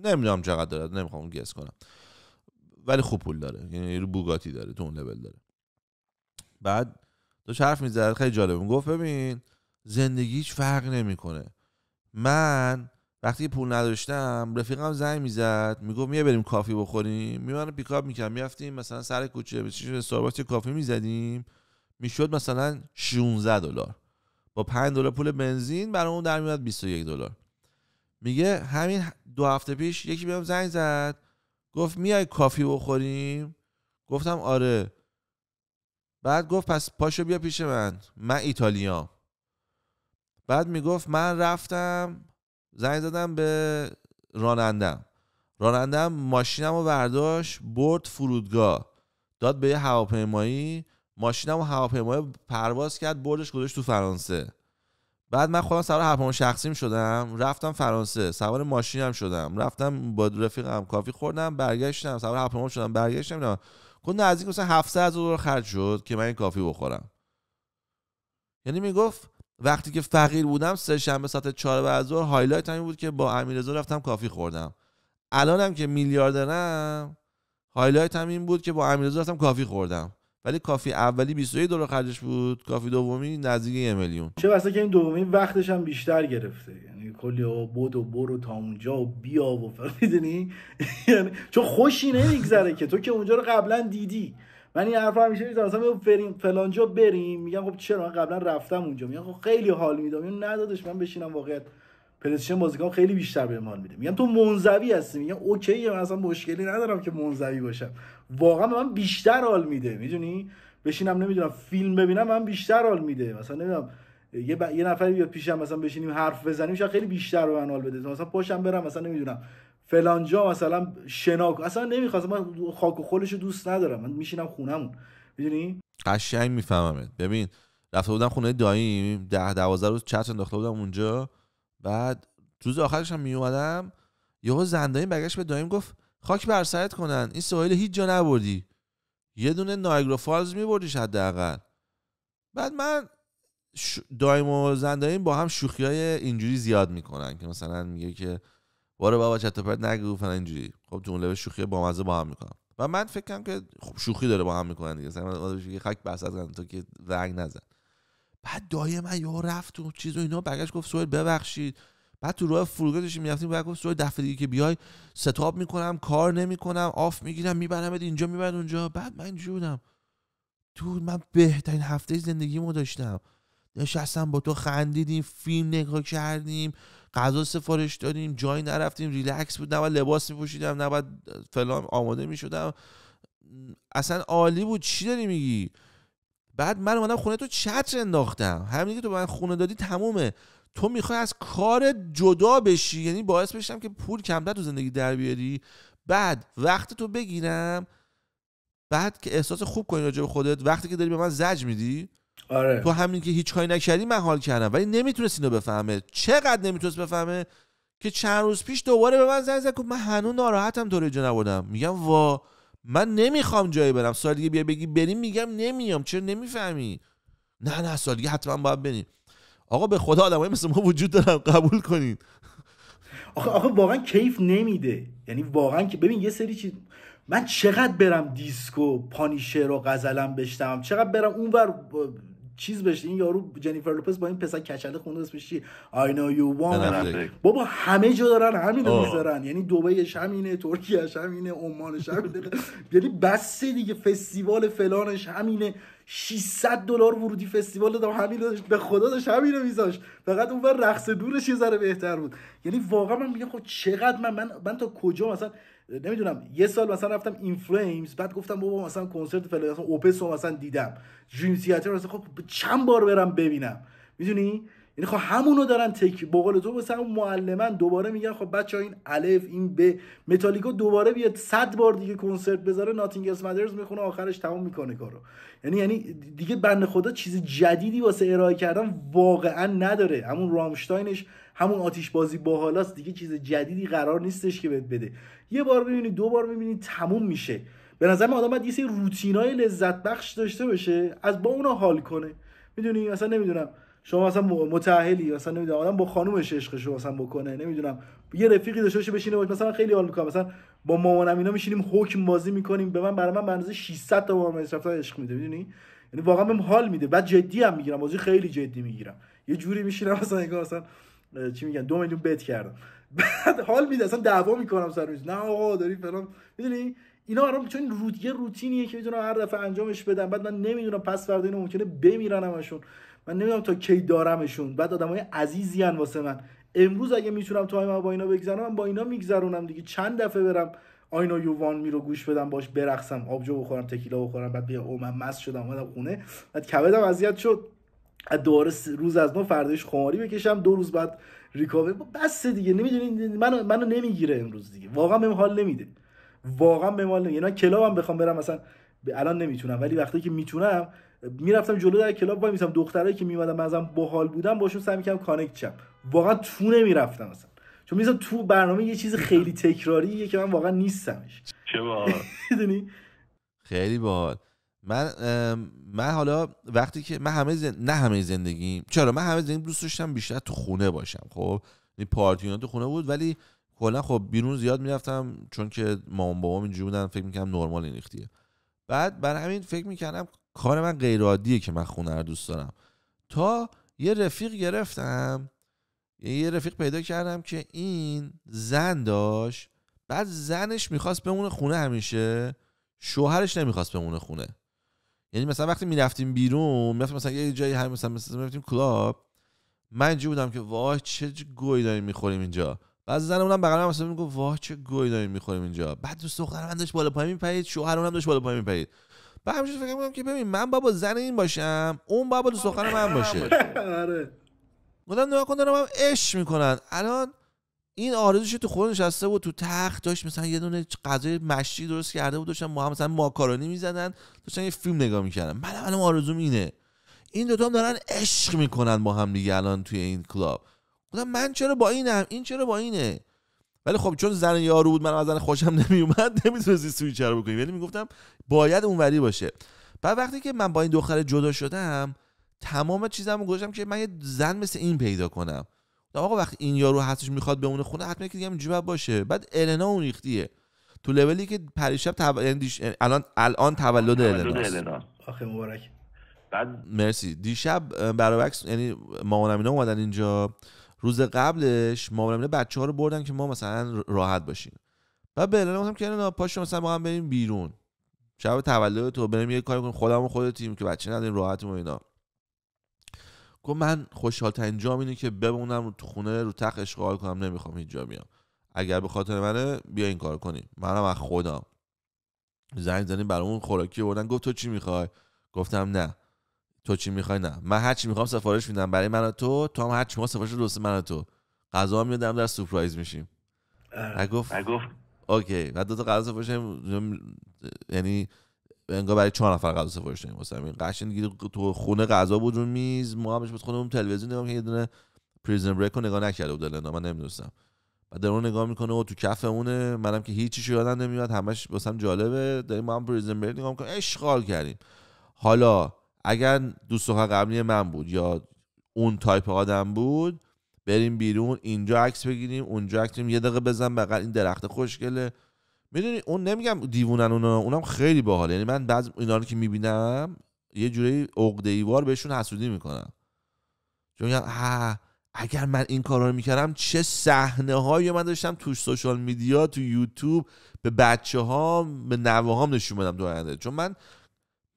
نمیدونم چقدر داره، نمیخوام گس کنم، ولی خوب پول داره، یعنی یارو بوگاتی داره، تو اون لول داره. بعد داشت حرف میزد خیلی جالب، میگفت ببین زندگی هیچ فرق نمیکنه. من وقتی پول نداشتم رفیقم زنگ میزد میگفت میای بریم کافی بخوریم، میمونم پیکاپ میکردم میرفتیم مثلا سر کوچه به استارباکس کافی میزدیم، میشد مثلا $16 با $5 پول بنزین برامون در میاد $21. میگه همین 2 هفته پیش یکی بهم زنگ زد گفت میای کافی بخوریم، گفتم آره. بعد گفت پس پاشو بیا پیش من ایتالیام. بعد میگفت من رفتم زنگ زدم به رانندم ماشینمو برداشت برد فرودگاه، داد به یه هواپیمایی، ماشینمو هواپیمایی پرواز کرد بردش گذاشت تو فرانسه. بعد من خودم سوار هواپیما شخصیم شدم رفتم فرانسه، سوار ماشینم شدم رفتم با رفیقم کافی خوردم برگشتم، سوار هواپیما شدم برگشتم، گفت نزدیک مثلا $700,000 خرج شد که من این کافی بخورم. یعنی میگفت وقتی که فقیر بودم سه شنبه ساعت 4 بعد از ظهر هایلایت همین بود که با امیررضا رفتم کافی خوردم. الانم که میلیاردرم هایلایت هم این بود که با امیررضا رفتم کافی خوردم. ولی کافی اولی $21 خرجش بود، کافی دومی نزدیک 1 میلیون. چه واسه که این دومی وقتش هم بیشتر گرفته، یعنی کلی بود و برو تا اونجا و بیا و میدونی یعنی چون خوشی نمیگذره که تو که اونجا رو قبلا دیدی. من این حرفا همیشه میزنم مثلا بریم فلان جا بریم، میگم خب چرا من قبلا رفتم اونجا، میگم خب خیلی حال میدم، میگم ندادش من بشینم واقعیت پلی‌استیشن بازی کنم خیلی بیشتر بهم حال میده. میگم تو منزوی هستی، میگم اوکیه من اصلا مشکلی ندارم که منزوی باشم، واقعا من بیشتر حال میده، میدونی بشینم نمیدونم فیلم ببینم من بیشتر حال میده، مثلا نمیدونم یه نفری بیاد پیشم مثلا بشینیم حرف بزنیم شاید خیلی بیشتر به من حال بده، مثلا پاشم برم مثلا نمیدونم فلان جا مثلا شناک، اصلا نمیخواستم، من خاک و خولشو دوست ندارم، من میشینم خونمون، میدونی قشنگ میفهمم. ببین رفته بودم خونه داییم 10-12 روز چت انداخته بودم اونجا، بعد روز آخرش هم میومدم یهو زندایی برگشت به دایم گفت خاک بر سرت کنن این سواحل هیچ جا نبردی، یه دونه نایگرا فالز میبردیش حداقل. بعد من دایم و زندایی با هم شوخیای اینجوری زیاد میکنن که مثلا میگه که واره بابا چت و پرت نگو فلان اینجوری، خب تو اون لول شوخی بامزه با هم میکنن و من فکر کنم که خب شوخی داره با هم میکنن دیگه، مثلا خاک بر سرت کنن تو که رنگ نزن. بعد دایم من یهو رفت تو چیز و اینا برگشت گفت سوال ببخشید. بعد تو راه فرودگاه داشتیم میرفتیم بعد گفت سوال دفعه دیگه که بیای ستاپ میکنم کار نمیکنم آف میگیرم میبرمت اینجا میبرم اونجا. بعد من اینجوری بودم تو من بهترین هفته زندگیمو داشتم، نشستم با تو خندیدیم فیلم نگاه کردیم غذا سفارش دادیم جایی نرفتیم ریلکس بود، نه لباس میپوشیدم نه فلان آماده میشدم، اصلا عالی بود. چی داری میگی؟ بعد من اومدم خونه تو چتر انداختم، همین که تو من خونه دادی تمومه، تو میخوای از کار جدا بشی، یعنی باعث بشم که پول کمتر تو زندگی در بیاری، بعد وقت تو بگیرم، بعد که احساس خوب کنی راجع به خودت وقتی که داری به من زج میدی. آره تو همین که هیچ کاری نکردی من حال کردم، ولی نمیتونست اینو بفهمه. چقدر نمیتونست بفهمه که چند روز پیش دوباره به من زنگ زد گفت من هنوز ناراحتم تو رو جا نبردم. میگم وا من نمیخوام جایی برم، سال دیگه بیا بگی بریم میگم نمیام. چرا نمیفهمی؟ نه سال دیگه حتما باید بریم. آقا به خدا آدمای مثل ما وجود دارن، قبول کنین. آخه واقعا کیف نمیده. یعنی واقعا که ببین یه سری چیز، من چقدر برم دیسکو پانیشر و غزلم بشتم، چقدر برم اونور چیز بشه. این یارو جنیفر لوپز با این پسر کچله خونده اسمش چی، I know you want. بابا همه جا دارن همینو میذارن. یعنی دبیش همینه، ترکیهش همینه، عمانش همینه. یعنی بس دیگه فستیوال فلانش همینه، $600 ورودی فستیوال دادم همین داشت، به خدا داشت همینو میذاشت. فقط اونور رقص دورش یه ذره بهتر بود. یعنی واقعا من میگم خب چقدر من تا کجا مثلا نمیدونم. یه سال مثلا رفتم این فلیمز، بعد گفتم بابا مثلا کنسرت فلان مثلا اوپس رو مثلا دیدم، دریم تئاتر مثلا خب چند بار برم ببینم، میدونی؟ یعنی خب همونو دارن به قول تو مثلا معلمن دوباره میگن خب بچه‌ها این الف این ب متالیکا دوباره بیاد 100 بار دیگه کنسرت بذاره، ناتینگ الس ماترز میخونه آخرش تمام میکنه کارو. یعنی دیگه بنده خدا چیز جدیدی واسه ارائه کردن واقعا نداره. همون رامشتاینش همون آتش بازی باحالاست دیگه، چیز جدیدی قرار نیستش که بده. یه بار ببینی، دو بار ببینی، تموم میشه. به نظر من آدم باید یه سری روتینای لذت بخش داشته باشه، از با اونها حال کنه. میدونی مثلا نمیدونم شما مثلا متأهلی، مثلا نمیدونم آدم با خانومش عشقشو مثلا بکنه، نمیدونم یه رفیقی داشته باشه بشینه باشه. مثلا خیلی حال میکنم، مثلا با مامانم اینا میشینیم حکم بازی میکنیم، برای من به اندازه 600 تا مامان رفته عشق میده، میدونی؟ یعنی واقعا بهم حال میده. بعد جدی هم میگیرم، بازی خیلی جدی میگیرم. یه جوری میشینم مثلا انگار مثلا چی میگن 2 میلیون بت کردم. بعد حال میده، اصلا دعوا میکنم سر میز، نه آقا داری فلان، میدونی اینا برام چون یه روتینیه که میدونم هر دفعه انجامش بدم. بعد من نمیدونم پس فردا اینو ممکنه بمیرن همشون، من نمیدونم تا کی دارمشون. بعد آدمای عزیزی ان واسه من. امروز اگه میتونم تایمم با اینا بگذرونم من با اینا میگذرونم دیگه. چند دفعه برم آینا یووان می رو گوش بدم، باش برقصم، آبجو بخورم، تکیلا بخورم، بعد بیا او من مست شدم اومدم خونه، بعد کبدم اذیت شد، دوباره روز از نو فرداش خماری بکشم، 2 روز بعد ریکاور. بس دیگه نمیدونین منو نمیگیره امروز دیگه. واقعا بهم حال نمیده، واقعا بهم حال نمیده. اینا کلابم بخوام برم مثلا الان نمیتونم، ولی وقتی که میتونم میرفتم جلو در کلاب وای میسم، دخترایی که میومدن مثلا باحال بودن باشون سعی میکردم کانکت شم. واقعا تو نمیرفتم مثلا، چون میذارم تو برنامه یه چیز خیلی تکراریه که من واقعا نیستمش. چه باحال. میدونی خیلی باحال. من حالا وقتی که من نه همه زندگیم، چرا من همه زندگیم دوست داشتم بیشتر تو خونه باشم. خب این پارتیونا تو خونه بود، ولی کلا خب بیرون زیاد میرفتم چون که مامان بابام اینجوری بودن، فکر می‌کردم نرمال این ریختیه. بعد برای همین فکر می‌کردم کار من غیر عادیه که من خونه رو دوست دارم. تا یه رفیق گرفتم، یه رفیق پیدا کردم که این زن داشت، بعد زنش میخواست بمونه خونه همیشه، شوهرش نمیخواست بمونه خونه. یعنی مثلا وقتی میرفتیم بیرون، مثلا یه جایی هم مثلا میرفتیم کلاب، من اینجوری بودم که واه چه گوی داریم میخوریم اینجا. بعد زنمونم بغلم مثلا میگفت واه چه گوی داریم میخوریم اینجا. بعد دوست دختر من داشت بالا پایین میپرید، شوهرمون هم داشت بالا پایین میپرید. بعد همیشه فکر می‌کردم که ببین من بابا زن این باشم، اون بابا دوست دختر من باشه. آره گفتم نگاه کن دارم هم عشق میکنن. الان این آرزوش تو خونه نشسته بود تو تخت، داشت مثلا یه دونه غذای مشتی درست کرده بود، داشتن ما مثلا ماکارونی میزدن، داشتن یه فیلم نگاه میکردن. من آرزوم اینه. این دوتا هم دارن عشق میکنن با هم دیگه الان توی این کلاب. گفتم من چرا با اینم، این چرا با اینه؟ ولی خب چون زن یارو بود، من از زن خوشم نمیومد، نمیتونستی سویچ رو بکنی، ولی میگفتم باید اونوری باشه. بعد وقتی که من با این دختر جدا شدم، تمام چیزامو گذاشتم که من یه زن مثل این پیدا کنم. آقا وقتی این یارو هستش میخواد بمونه خونه، حتما که دیگه اینجوری باشه. بعد النا اون ریختیه تو لولی که پریشب الان تولد النا. آخه مبارک. بعد مرسی. دیشب برعکس، یعنی مامانم اینا اومدن اینجا، روز قبلش مامانم اینا بچه‌ها رو بردن که ما مثلا راحت باشیم. بعد به النا گفتم که النا پاشو مثلا با هم بریم بیرون، شب تولد تو بریم یه کاری کنیم خودمون خودتیم که بچه نداریم راحتیم و اینا. گفت من خوشحال ترین جام اینه که بمونم تو خونه رو تخت اشغال کنم، نمیخوام هیچ جا بیام. اگر به خاطر منه بیا این کارو کنیم. منم از خودم. زنگ زدیم برامون خوراکی آوردن. گفت تو چی میخوای؟ گفتم نه. تو چی میخوای؟ نه. من هر چی میخوام سفارش میدم برای من و تو هم هر چی میخوام سفارش درست من و تو. غذا میدم در سورپرایز میشیم. گفت اوکی. بعد دو تا غذا سفارش یعنی انگار برای 4 نفر غذا سفارش دادیم واسه همین. قشنگ دیگه تو خونه غذا بود رو میز، ما همش بود خودمون تلویزیون نگاه، که یه دونه پریزن بریک رو نگاه نکرده بود النا، من نمیدونستم. بعد درون نگاه میکنه و تو کفمونه، منم که هیچیشو یادم نمیاد، همش واسم جالبه، داریم ما هم پریزن بریک نگاه میکنیم، اشغال کردیم. حالا اگر دوست دختر قبلی من بود یا اون تایپ آدم بود، بریم بیرون اینجا عکس بگیریم اونجا عکس بگیریم، یه دقیقه بزن بغل این درخت خوشگله. میدونی اون نمیگم دیوونن اونم خیلی باحال. یعنی من بعضی اینا رو که میبینم یه جوری عقده‌ایوار بهشون حسودی میکنم، چون میگم اگر من این کارا رو میکردم چه صحنه‌هایی من داشتم تو سوشال میدیا تو یوتیوب به بچه‌ها به نوه‌هام نشون بدم تو آینده. چون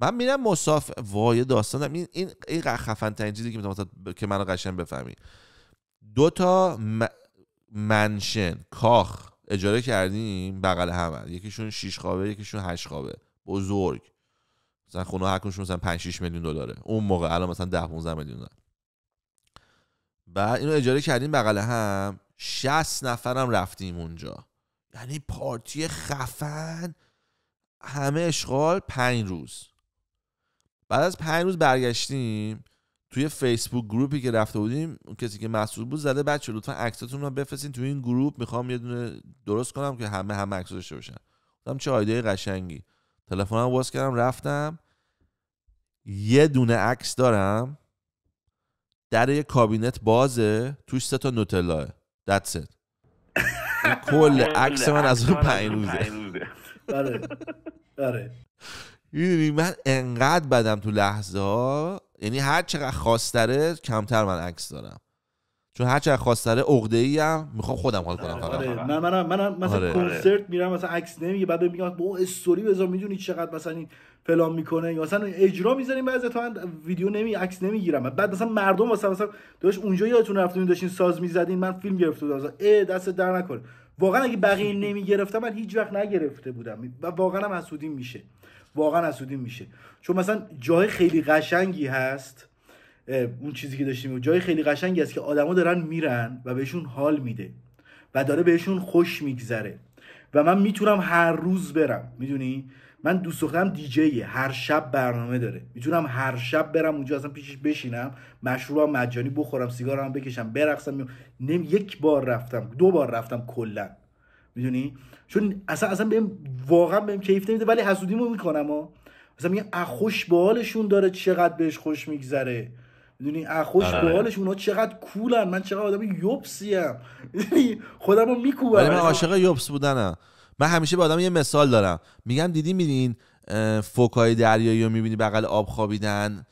من میرم مسافر وای داستانم این خفن ترین چیزی که مثلا که منو قشنگ بفهمی. 2 تا منشن کاخ اجاره کردیم بغل هم، یکیشون 6 خوابه یکیشون 8 خوابه بزرگ، مثلا خونه هر کدومشون مثلا 5 6 میلیون دلاره اون موقع، الان مثلا 10 15 میلیون دلار. بعد اینو اجاره کردیم بغل هم، 60 نفرم رفتیم اونجا، یعنی پارتی خفن، همه اشغال 5 روز. بعد از 5 روز برگشتیم، توی فیسبوک گروپی که رفته بودیم اون کسی که مسئول بود زده بچه لطفا عکساتون رو بفرستین توی این گروپ، میخوام یه دونه درست کنم که همه عکس داشته باشن. گفتم چه ایده قشنگی. تلفنم باز کردم رفتم، یه دونه عکس دارم در یه کابینت بازه توش 3 تا نوتلاه. That's it. کل عکس من از اون 5 روزه. آره میدونی من انقدر بدم تو لحظه ها، یعنی هر چقدر خواستره کمتر من عکس دارم، چون هر چقدر خواستره عقده‌ای ام میخوام خودم حال کنم فقط. من مثلا کنسرت میرم مثلا عکس نمیگه، بعد میگم با استوری بذار میدونی چقدر مثلا این فلان میکنه، یا مثلا اجرا میذاریم بعضی تا من ویدیو عکس نمیگیرم. بعد مثلا مردم مثلا داشت اونجا یادتون رفتین داشتین ساز میزدین من فیلم گرفته بودم، دست در نکنه. واقعا اگه بقیه نمیگرفتم من هیچ وقت نگرفته بودم و واقعا هم حسودیم میشه. چون مثلا جای خیلی قشنگی هست، اون چیزی که داشتیم جای خیلی قشنگی هست که آدما دارن میرن و بهشون حال میده و داره بهشون خوش میگذره و من میتونم هر روز برم. میدونی من دوست دخترم دیجیه، هر شب برنامه داره، میتونم هر شب برم اونجا اصلا پیشش بشینم، مشروبم مجانی بخورم، سیگارم بکشم، برقصم. یک بار رفتم 2 بار رفتم کلا، میدونی، چون اصلا بهم واقعا بهم کیف نمیده، ولی حسودیمو میکنم مثلا میگم اخوش بالشون داره چقدر بهش خوش میگذره، میدونی اخوش بالشون ها چقدر کولن، من چقدر آدم یوبسیم، میدونی خودمو میکوبم. ولی من عاشق یوبس بودنم. من همیشه به آدم یه مثال دارم، میگم دیدی میبینین فوکای دریایی رو میبینی بغل آب خوابیدن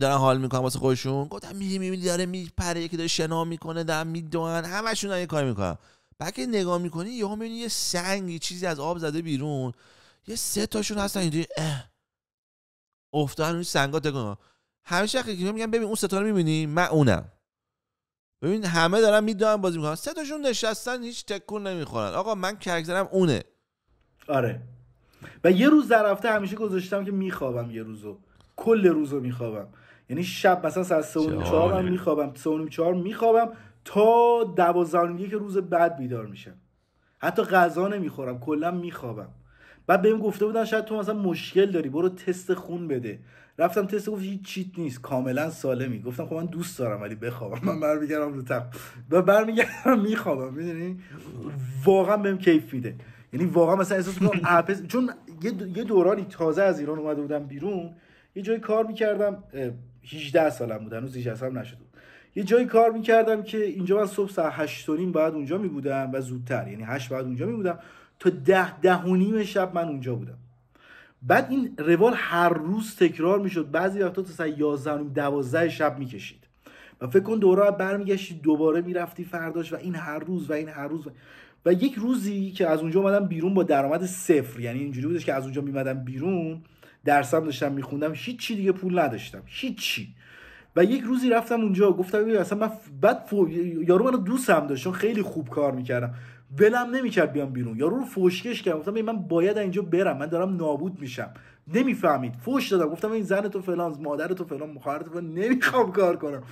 دارن حال میکنن واسه خودشون، گفتم میبینی داره میپره، یکی داره شنا میکنه، دارن میدوئن، همشون دارن یه کاری میکنن. بعد که نگاه میکنی یهو میبینی یه سنگی چیزی از آب زده بیرون، یه 3 تاشون هستن اینجوری افتادن روی سنگا تکون. همیشه وقتی میگم ببین اون 3 تا رو میبینی، من اونم. ببین همه دارن میدونن بازی میکنن، 3 تاشون نشستن هیچ تکون نمیخورن. آقا من کرکترم اونه. آره. و یه روز در هفته همیشه گذاشتم که میخوابم، یه روزو کل روزو میخوابم، یعنی شب مثلا ساعت 3:04 من میخوابم، 3:04 میخوابم تا 12:01 که روز بعد بیدار میشم. حتی غذا نمیخورم، کلا میخوابم. بعد بهم گفته بودن شاید تو مثلا مشکل داری، برو تست خون بده. رفتم تست، گفت هیچ چیت نیست، کاملا سالمی. گفتم خب من دوست دارم ولی بخوابم. من برمیگردم رو تخت و برمیگردم میخوابم. میدونی واقعا بهم کیف میده، یعنی واقعا مثلا احساس میکنم چون یه دورانی تازه از ایران اومده بودم بیرون، یه جای کار میکردم، 18 سالم بود، هنوز 18 سالم نشده بود. یه جایی کار میکردم که اینجا من صبح ساعت 8:30 باید اونجا میبودم و زودتر، یعنی 8 باید اونجا میبودم تا 10:30 شب من اونجا بودم. بعد این روال هر روز تکرار میشد، بعضی وقتا تا ساعت 11:30-12 شب میکشید و فکر کن دوباره برمیگشتی دوباره میرفتی فرداش و این هر روز و یک روزی که از اونجا اومدم بیرون با درآمد 0، یعنی اینجوری بودش که از اونجا میمدم بیرون، درسم داشتم میخوندم، هیچی دیگه پول نداشتم، هیچی. و یک روزی رفتم اونجا، گفتم ببین اصلا من یارو منو دوستم داشت چون خیلی خوب کار میکردم، ولم نمیکرد بیام بیرون. یارو رو فوشکش کردم، گفتم من باید اینجا برم، من دارم نابود میشم. نمیفهمید، فوش دادم، گفتم این زن تو فلان، مادر تو فلان، خواهر تو فلان، نمیخوام کار کنم.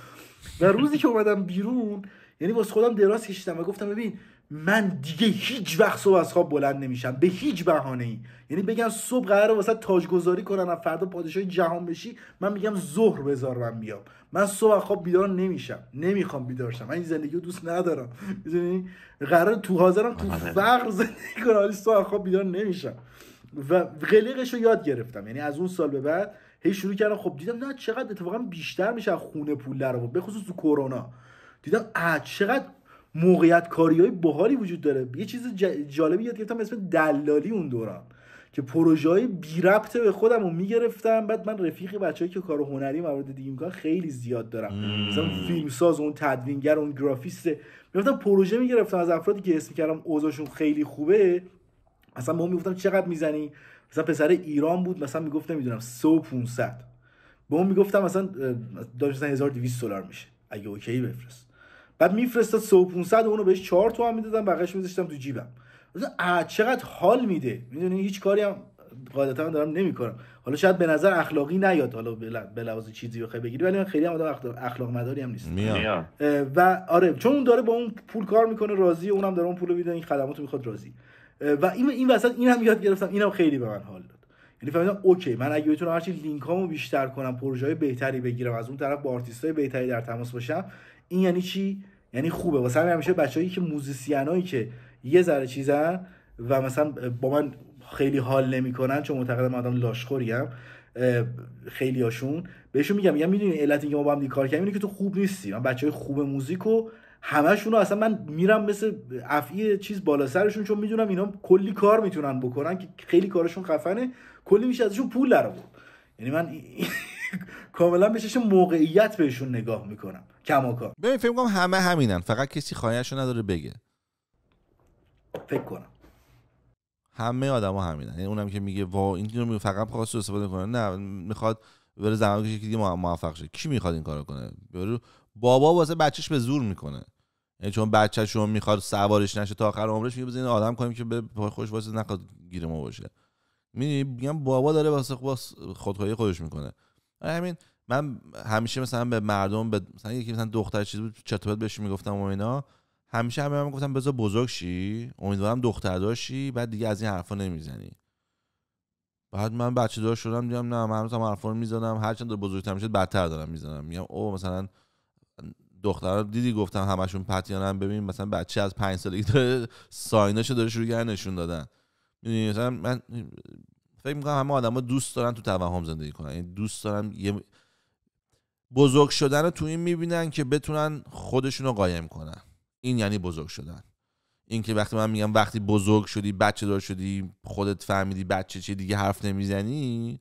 و روزی که اومدم بیرون، یعنی واسه خودم دراز کشیدم و گفتم ببین من دیگه هیچ وقت صبح از خواب بلند نمیشم به هیچ بهانه‌ای. یعنی بگم صبح قراره واسه تاجگذاری کنن فردا پادشاه جهان بشی، من میگم ظهر بذار من بیام. من صبح از خواب بیدار نمیشم، نمیخوام بیدار شم، من این زندگی رو دوست ندارم. میدونی قراره تو حاضرم تو فقر زندگی کنم ولی صبح از خواب بیدار نمیشم. و قلقش رو یاد گرفتم، یعنی از اون سال به بعد هی شروع کردم. خب دیدم نه چقدر اتفاقا بیشتر میشه خونه پول در آورد، به خصوص تو کرونا. دیدم چقدر موقعیت کاریای باحالی وجود داره. یه چیز جالبی یاد گرفتم اسم دلالی اون دوران، که پروژه‌های بی ربطه به خودم رو میگرفتم. بعد من رفیقی بچه‌ای که کار هنری موارد دیگه میکنن خیلی زیاد دارم، مثلا فیلمساز، اون تدوینگر، اون گرافیست، میگفتم پروژه میگرفتم از افرادی که اسم کردم اوضاعشون خیلی خوبه. مثلا ما میگفتم چقدر میزنی؟ مثلا پسر ایران بود، مثلا میگفت نمیدونم 3500. به اون میگفتم مثلا داشت مثلا $1200 میشه، اگه اوکی بفرست. بعد میفرستاد 3500، اونو بهش 4 تومن میدادم، بقیه‌اش میذاشتم تو جیبم. مثلا چقدر حال میده، میدونی هیچ کاری هم قاعدتا دارم نمیکنم. حالا شاید به نظر اخلاقی نیاد، حالا به لحاظ چیزی بخوای بگیری، ولی من خیلی هم آدم اخلاق مداری هم نیست. و آره چون اون داره با اون پول کار میکنه راضیه، اونم داره اون پولو میده، این خدماتو میخواد راضی. و این وسط اینم یاد گرفتم، اینم خیلی به من حال داد. یعنی فهمیدم اوکی من اگه بتونم هرچی لینکامو بیشتر کنم، پروژه‌های بهتری بگیرم، از اون طرف با آرتیستای بهتری در تماس باشم، این یعنی چی؟ یعنی خوبه واسه همین. همیشه بچه‌ای که موزیسینایی که یه ذره چیزن و مثلا با من خیلی حال نمیکنن، چون معتقدم من آدم لاشخوریم، خیلی هاشون بهشون میگم میدونی علت اینکه ما با هم کار کردیم اینه که تو خوب نیستی. من بچهای خوب موزیکو همشون رو اصلا من میرم مثل افعی چیز بالا سرشون، چون میدونم اینا کلی کار میتونن بکنن که خیلی کارشون خفنه، کلی میشه ازشون پول در آورد. یعنی من کاملا به چشم موقعیت بهشون نگاه میکنم کماکان. ببین فکر کنم همه همینن، فقط کسی خواهیشو نداره بگه. فکر کنم همه آدما همینن. یعنی اونم که میگه وا این رو فقط خواست استفاده کنه، نه میخواد بره زمان کشه که دیگه موفق شه. کی میخواد این کارو کنه؟ بابا واسه بچهش به زور میکنه. یعنی چون بچه‌شو میخواد سوارش نشه تا آخر عمرش، میگه بزین آدم کنیم که به پای خوش واسه نخواد گیر ما باشه. میگم بابا داره واسه خودخواهی خودش میکنه. همین من همیشه مثلا به مردم مثلا یکی مثلا دختر چیز بود چطور بهش میگفتم و اینا، همیشه همه میگفتم بذار بزرگ شی، امیدوارم دختر داشتی، بعد دیگه از این حرفا نمیزنی. بعد من بچه دار شدم دیدم نه، من هنوزم حرفا رو میزنم، هرچند بزرگتر میشد بدتر دارم میزنم. میگم او مثلا دخترا دیدی گفتم همشون پتیانن، ببین مثلا بچه از 5 سالگی داره سایناشو داره شروع کردن نشون دادن. میدونی مثلا من فکر میکنم همه آدما دوست دارن تو توهم زندگی کنن، یعنی دوست دارن یه بزرگ شدن رو تو این میبینن که بتونن خودشون رو قایم کنن. این یعنی بزرگ شدن. این که وقتی من میگم وقتی بزرگ شدی، بچه دار شدی، خودت فهمیدی بچه چیه، دیگه حرف نمیزنی،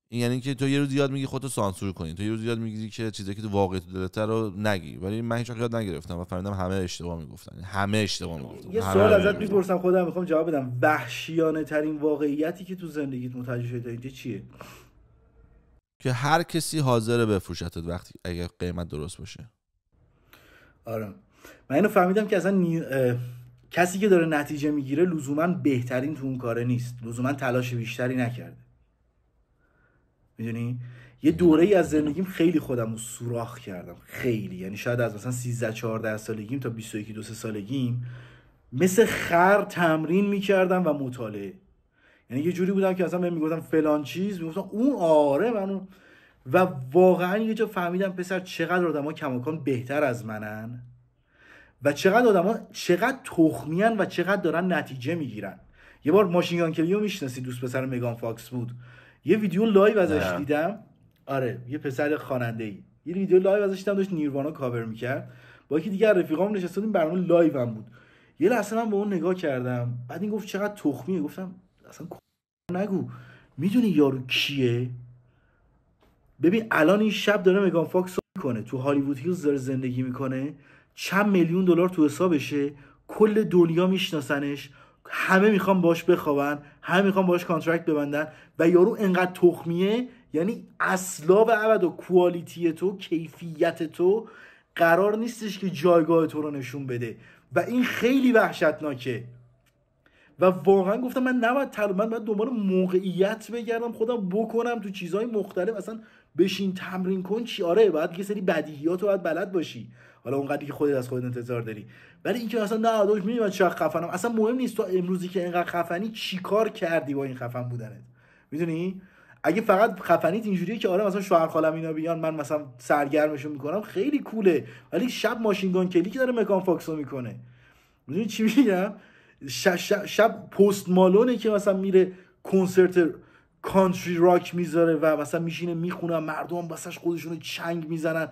این یعنی که تو یه روز یاد میگی خودتو سانسور کنی، تو یه روز یاد میگیری که چیزایی که تو واقعا تو دلت رو نگی. ولی من هیچ وقت یاد نگرفتم و فهمیدم همه اشتباه میگفتن، همه اشتباه میگفتن. یه سوال ازت میپرسم، خودم میخوام جواب بدم. وحشیانه ترین واقعیتی که تو زندگیت متوجه شدی اینجا چیه؟ که هر کسی حاضره بفروشتت وقتی اگه قیمت درست باشه. آره من اینو فهمیدم که اصلا کسی که داره نتیجه میگیره لزوما بهترین تو اون کاره نیست، لزوما تلاش بیشتری نکرده. میدونی یه دوره‌ای از زندگیم خیلی خودم رو سوراخ کردم، خیلی، یعنی شاید از مثلا 13 14 سالگیم تا 21 2 سالگیم مثل خر تمرین میکردم و مطالعه. یعنی یه جوری بودم که اصلا بهم میگفتن فلان چیز، میگفتم اون آره منو، و واقعا یه جا فهمیدم پسر چقدر آدما کماکان بهتر از منن و چقدر آدما چقدر تخمیان و چقدر دارن نتیجه میگیرن. یه بار ماشین گان کلیو میشناسی، دوست پسر مگان فاکس بود، یه ویدیو لایو ازش دیدم. آره یه پسر خواننده‌ای، یه ویدیو لایو ازش دیدم داشت نیروانا کاور میکرد، با یکی دیگه رفیقام نشستیم برنامه لایو هم بود. یه لحظه من به اون نگاه کردم، بعد این گفت چقدر تخمیه. گفتم اصلا نگو، میدونی یارو کیه؟ ببین الان این شب داره مگان فاکس رو میکنه، تو هالیوود هیلز داره زندگی میکنه، چند میلیون دلار تو حسابشه، کل دنیا میشناسنش، همه میخوان باش بخوابن، همه میخوان باش کانترکت ببندن و یارو انقدر تخمیه. یعنی اصلا و ابد و کوالیتی تو، کیفیت تو قرار نیستش که جایگاه تو رو نشون بده و این خیلی وحشتناکه. و واقعا گفتم من نباید من باید دنبال موقعیت بگردم، خودم بکنم تو چیزهای مختلف. اصلا بشین تمرین کن چی؟ آره باید یه سری بدیهیات رو باید بلد باشی، حالا اونقدری که خودت از خودت انتظار داری، ولی اینکه اصلا نه داش میدونی من چقدر خفنم، اصلا مهم نیست تو امروزی که اینقدر خفنی چیکار کردی با این خفن بودنت. میدونی اگه فقط خفنیت اینجوریه که آره مثلا شوهر خالم اینا بیان من مثلا سرگرمشون میکنم، خیلی کوله، ولی شب ماشین گان کلی که داره مگان فاکسو میکنه. میدونی چی میگم؟ شب پست مالونه که مثلا میره کنسرت کانتری راک میذاره و مثلا میشینه میخونه، مردم واسش خودشونو چنگ میزنن.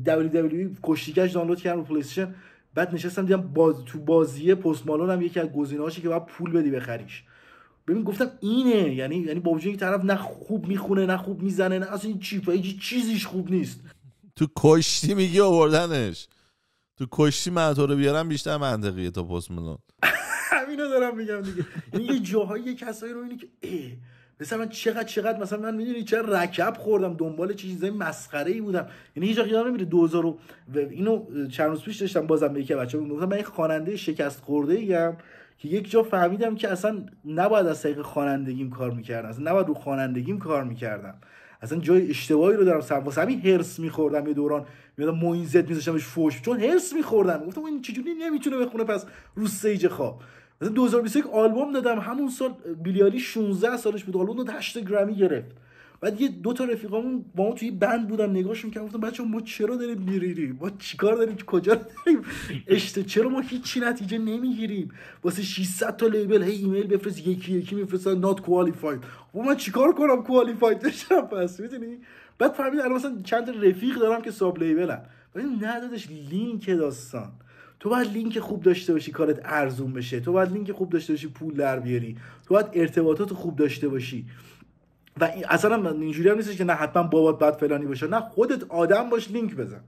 WWE کشتیگش دانلود کردم رو پلی استیشن، بعد نشستم دیدم تو بازیه پست مالون هم یکی از گزینه‌هاشه که باید پول بدی بخریش. ببین گفتم اینه، یعنی با وجودی که طرف نه خوب میخونه نه خوب میزنه نه اصلا هیچ چیزیش خوب نیست، تو کشتی میگی آوردنش، تو کشتی منطور رو بیارم بیشتر منطقیه تا پست مالون. همینو دارم میگم دیگه. یعنی یه جاهایی کسایی رو اینی که مثلا من چقدر مثلا من میدونی چرا رکب خوردم دنبال چیزای مسخره‌ای بودم. یعنی هیچ وقت یادم نمیره 2000 اینو چند روز پیش داشتم بازم به یکی بچه‌ها میگفتم من یک خواننده شکست خورده‌ایم که یک جا فهمیدم که اصلا نباید از طریق خوانندگیم کار می‌کردم، اصلا نباید رو خوانندگیم کار می‌کردم، اصلا جای اشتباهی رو دارم واسه همین هرس می‌خوردم. یه دوران میادم موین زد می‌ذاشتمش فوش چون هرس می‌خوردم، گفتم این چجوری نمیتونه بخونه پس رو استیج خواب. مثلا 2021 آلبوم دادم، همون سال بیلیالی 16 سالش بود، آلبوم داد 8 گرمی گرفت. بعد یه دو تا رفیقامون با ما توی بند بودن نگاهشون کردم گفتم بچه‌ها ما چرا داریم میریریم، ما چیکار داریم، کجا داریم چرا ما هیچ نتیجه نمیگیریم، واسه 600 تا لیبل هی ایمیل بفرست یکی میفرستن not qualified. و من چیکار کنم کوالیفاید بشم پس میدونی؟ بعد فهمیدم الان مثلا چند تا رفیق دارم که ساب لیبلن، ولی ندادش لینک داستان. تو باید لینک خوب داشته باشی کارت ارزون بشه، تو باید لینک خوب داشته باشی پول در بیاری، تو باید ارتباطات خوب داشته باشی. و اصلا اینجوری هم نیستش که نه حتما بابات بعد فلانی باشه، نه خودت آدم باش لینک بزن،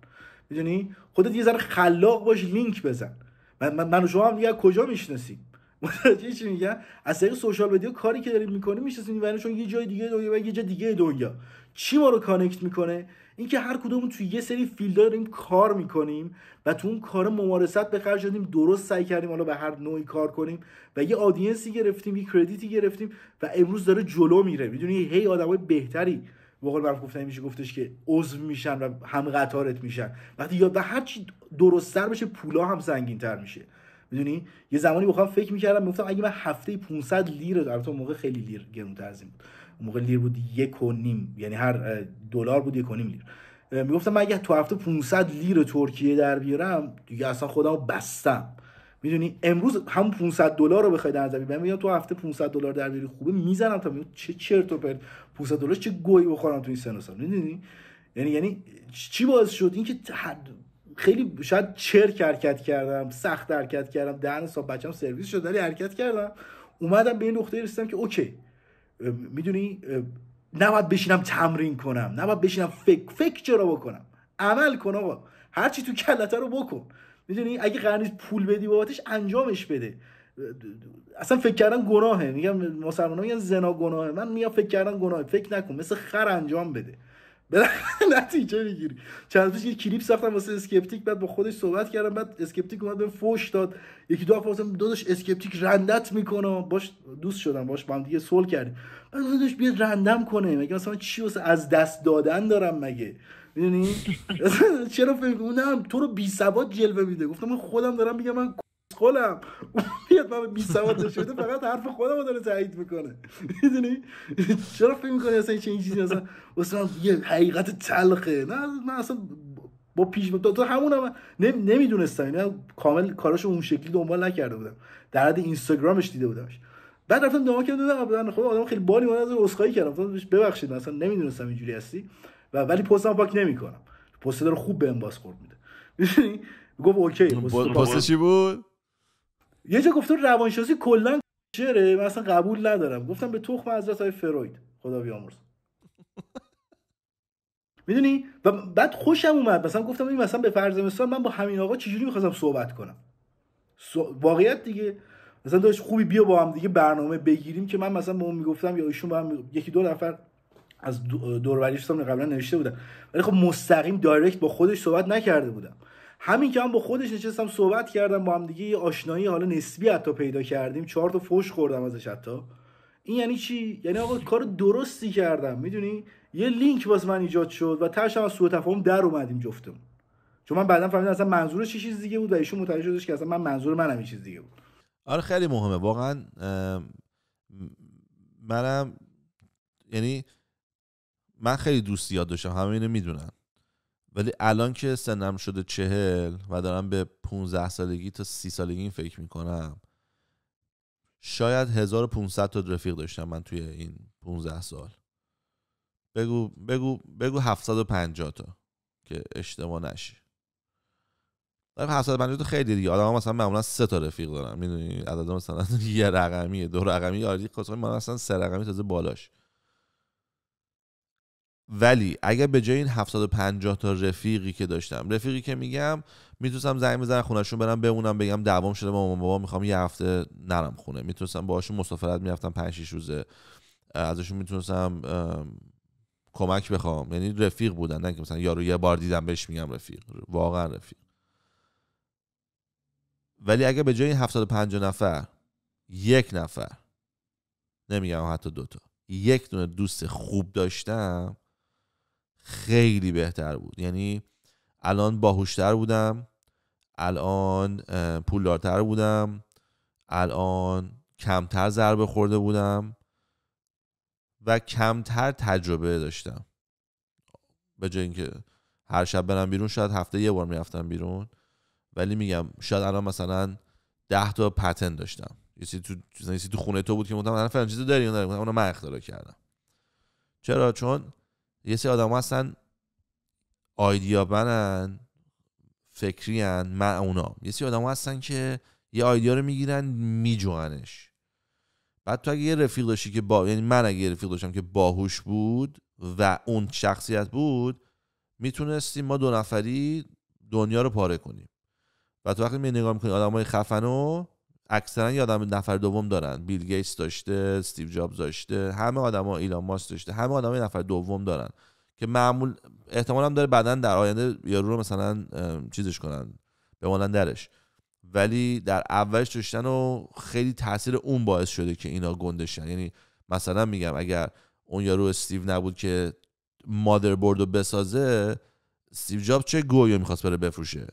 میدونی خودت یه ذره خلاق باش لینک بزن. من و شما هم دیگه کجا میشناسیم؟ متوجه چی میگم؟ از طریق سوشال مدیا کاری که داریم میکنیم میشناسیم، یعنی چون یه جای دیگه دنیا و یه جای دیگه دنیا چی ما رو کانکت میکنه؟ اینکه هر کدومون توی یه سری فیلدها داریم کار میکنیم و تو اون کار ممارست به خرج دادیم، درست سعی کردیم حالا به هر نوعی کار کنیم و یه آدینسی گرفتیم، یه کردیتی گرفتیم و امروز داره جلو میره. میدونی هی آدمای بهتری به قول معروف گفتن میشه گفتش که عضو میشن و هم قطارت میشن. وقتی یا هر چی درست‌تر بشه پولا هم سنگین‌تر میشه. میدونی یه زمانی بخوام فکر می‌کردم میگفتم اگه من هفته 500 لیره، البته اون موقع خیلی لیر گرون‌تر از این بود، اون موقع لیر بود 1.5، یعنی هر دلار بود 1.5 لیر. میگفتم من اگه تو هفته 500 لیر ترکیه در بیارم دیگه اصلا خودمو بستم. میدونی امروز هم 500 دلار رو بخوای در نظر بگیری، میگم تو هفته 500 دلار در بیاری خوبه میزنم تا میگم چه چرت و پرت 500 دلار چه گویی بخورم تو این سن و سال. میدونی یعنی چی باعث شد اینکه خیلی شاید چرک حرکت کردم، سخت حرکت کردم، دهن حساب بچه‌م سرویس شد ولی حرکت کردم، اومدم به این نقطه رسیدم که اوکی میدونی نباید بشینم تمرین کنم، نباید بشینم فکر چرا بکنم، عمل کن آقا، هر چی تو کلته رو بکن. میدونی اگه قرار نیست پول بدی بابتش انجامش بده. اصلا فکر کردن گناهه، میگم مسلمان‌ها میگن زنا گناهه، من میگم فکر کردن گناهه. فکر نکن، مثل خر انجام بده، نتیجه میگیری. چند پیش یه کلیپ ساختم واسه اسکپتیک، بعد با خودش صحبت کردم، بعد اسکپتیک اومد بهم فوش داد، یکی دو هفته گفتم داداش اسکپتیک رندت میکنه، باش دوست شدم، باش با هم دیگه صلح کردیم، بعد داداش بیا رندم کنه، مگه مثلا چی واسه از دست دادن دارم مگه؟ میدونی چرا فکر کنم تو رو بی سواد جلوه میده؟ گفتم من خودم دارم میگم من خودم میاد من بی سواد نشده، فقط حرف خودم رو داره تایید میکنه. میدونی چرا فکر میکنی اصلا این چیزی اصلا یه حقیقت تلخه؟ نه من اصلا با پیش تو همونم نمیدونستم، یعنی کامل کاراشو اون شکلی دنبال نکرده بودم، در حد اینستاگرامش دیده بودمش. بعد رفتم دعا کردم، خب آدم خیلی بالی من از عذرخواهی کردم، گفتم ببخشید اصلا نمیدونستم اینجوری هستی ولی پستم پاک نمیکنم، پست داره خوب بهم بازخورد میده. میدونی گفت اوکی. پست چی بود؟ یه جا گفتم روانشناسی کلا چره، من اصلا قبول ندارم. گفتم به تخم حضرت های فروید، خدا بیامرز. میدونی و بعد خوشم اومد، مثلا گفتم این مثلا به فرض مثال من با همین آقا چجوری می‌خواستم صحبت کنم. واقعیت دیگه مثلا داشت خوبی بیا با هم دیگه برنامه بگیریم که من مثلا به اون میگفتم یا ایشون با هم یکی دو نفر از دور و بریشم قبلا نوشته بودن، ولی خب مستقیم دایرکت با خودش صحبت نکرده بودم. همین که من با خودش نشستم صحبت کردم، با هم دیگه یه آشنایی حالا نسبی حتی پیدا کردیم، 4 تا فوش خوردم ازش حتی. این یعنی چی؟ یعنی آقا کار درستی کردم. میدونی یه لینک واسه من ایجاد شد و تاشم از سوء تفاهم در اومدیم جفتمون، چون من بعداً فهمیدم اصلا منظورش چه چیز دیگه بود و ایشون متوجه شدش که اصلا منظور منم یه چیز دیگه بود. آره خیلی مهمه واقعا. منم یعنی من خیلی دوست زیاد داشتم، همه اینو میدونن، ولی الان که سنم شده 40 و دارم به 15 سالگی تا 30 سالگی فکر میکنم، شاید 1500 تا رفیق داشتم من توی این 15 سال. بگو 750 تا که اشتباه نشه. 750 تا خیلی دیگه. آدم‌ها مثلا معمولا 3 تا رفیق دارن، میدونی عدد مثلا یه رقمیه، دو رقمی، آره خصوصا من مثلا 3 رقمی تازه بالاش. ولی اگه به جای این 750 تا رفیقی که داشتم، رفیقی که میگم میتونستم زنگ بزنم خونه‌شون برم بمونم، بگم دعوام شده با مامان بابا میخوام یه هفته نرم خونه، میتونستم باهاشون مسافرت میرفتم 5-6 روزه، ازشون میتونستم کمک بخوام. یعنی رفیق بودن، نه که مثلا یارو یه بار دیدم بهش میگم رفیق، واقعا رفیق. ولی اگه به جای این 750 نفر یک نفر، نمیگم حتی 2 تا، یک دونه دوست خوب داشتم خیلی بهتر بود. یعنی الان باهوشتر بودم، الان پولدارتر بودم، الان کمتر ضربه خورده بودم و کمتر تجربه داشتم. به جای اینکه هر شب برم بیرون، شاید هفته یه بار میرفتم بیرون، ولی میگم شاید الان مثلا 10 تا پتن داشتم. یه چیزی تو خونه تو بود که گفتم الان فلان چیزو داری اون اونو من اختراع کردم. چرا؟ چون یه سری آدم‌ها هستن آیدیا بنن، فکریان، من اونا. یه سری آدم‌ها هستن که یه آیدیا رو میگیرن میجوانش. بعد تو اگه یه رفیق داشتی که یعنی من اگه یه رفیق داشتم که باهوش بود و اون شخصیت بود، میتونستیم ما 2 نفری دنیا رو پاره کنیم. و تو وقتی می نگاه میکنی آدمای خفنو اکثرا یه آدم نفر دوم دارن. بیل گیتس داشته، استیو جابز داشته، همه آدما، ایلان ماسک داشته، همه آدمای نفر دوم دارن که معمول احتمال هم داره بعدن در آینده یارو رو مثلا چیزش کنن، بمونن درش. ولی در اولش داشتن و خیلی تاثیر اون باعث شده که اینا گندشن. یعنی مثلا میگم اگر اون یارو استیو نبود که مادربرد رو بسازه، استیو جابز چه گویی میخواست بره بفروشه.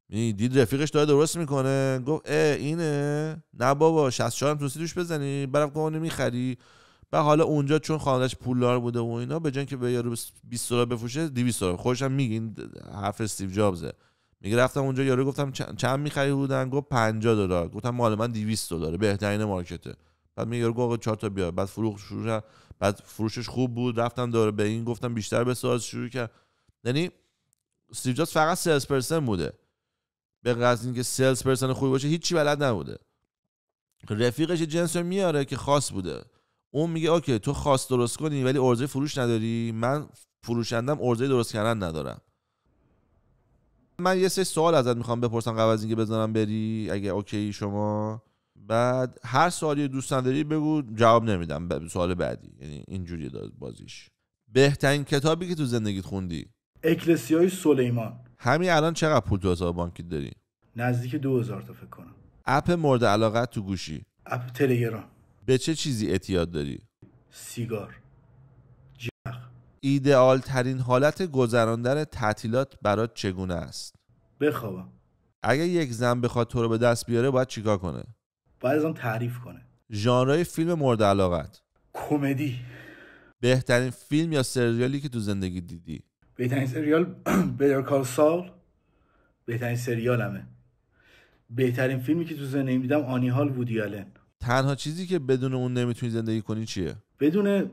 دید رفیقش داره درست میکنه، گفت اینه، نه بابا 64 هم توسی دوش بزنی، برام کنه میخری. و حالا اونجا چون خانواده‌اش پولدار بوده و اینا، به جای اینکه به یارو 20 دلار بفروشه 200 دلار. خودش هم میگین حرف استیو جابزه، میگه رفتم اونجا یارو گفتم چند میخری بودن، گفت 50 دلار. گفتم مال من 200 دلاره، بهترین مارکته. بعد میگه یارو گفت 4 تا بیار. بعد فروشش خوب بود، رفتم دوره به این گفتم بیشتر بساز، شروع کرد. یعنی استیو جابز فقط سلز پرسن بوده، به قصد اینکه سلز پرسن خوبی باشه هیچی بلد نبوده. رفیقش یه جنس رو میاره که خاص بوده، اون میگه اوکی تو خاص درست کنی ولی عرضه فروش نداری، من فروشندم عرضه درست کردن ندارم. من یه سری سوال ازت میخوام بپرسم قبل از اینکه بزنم بری، اگه اوکی شما. بعد هر سوالی دوست نداری بگو، جواب نمیدم به سوال بعدی. یعنی اینجوریه بازیش. بهترین کتابی که تو زندگیت خوندی؟ اکلسیای سلیمان. همین الان چقدر پول تو حساب بانکیت داری؟ نزدیک 2000 تا فکر کنم. اپ مورد علاقت تو گوشی؟ اپ تلگرام. به چه چیزی اعتیاد داری؟ سیگار. جغ. ایدئال ترین حالت گذراندن تعطیلات برات چگونه است؟ بخوابم. اگه یک زن بخواد تو رو به دست بیاره باید چیکار کنه؟ باید از اون تعریف کنه. ژانر فیلم مورد علاقت؟ کمدی. بهترین فیلم یا سریالی که تو زندگی دیدی؟ بهترین سریال بیتر کال سال. بهترین سریالمه. بهترین فیلمی که تو زندگی دیدم آنی هال وودی آلن. تنها چیزی که بدون اون نمیتونی زندگی کنی چیه؟ بدون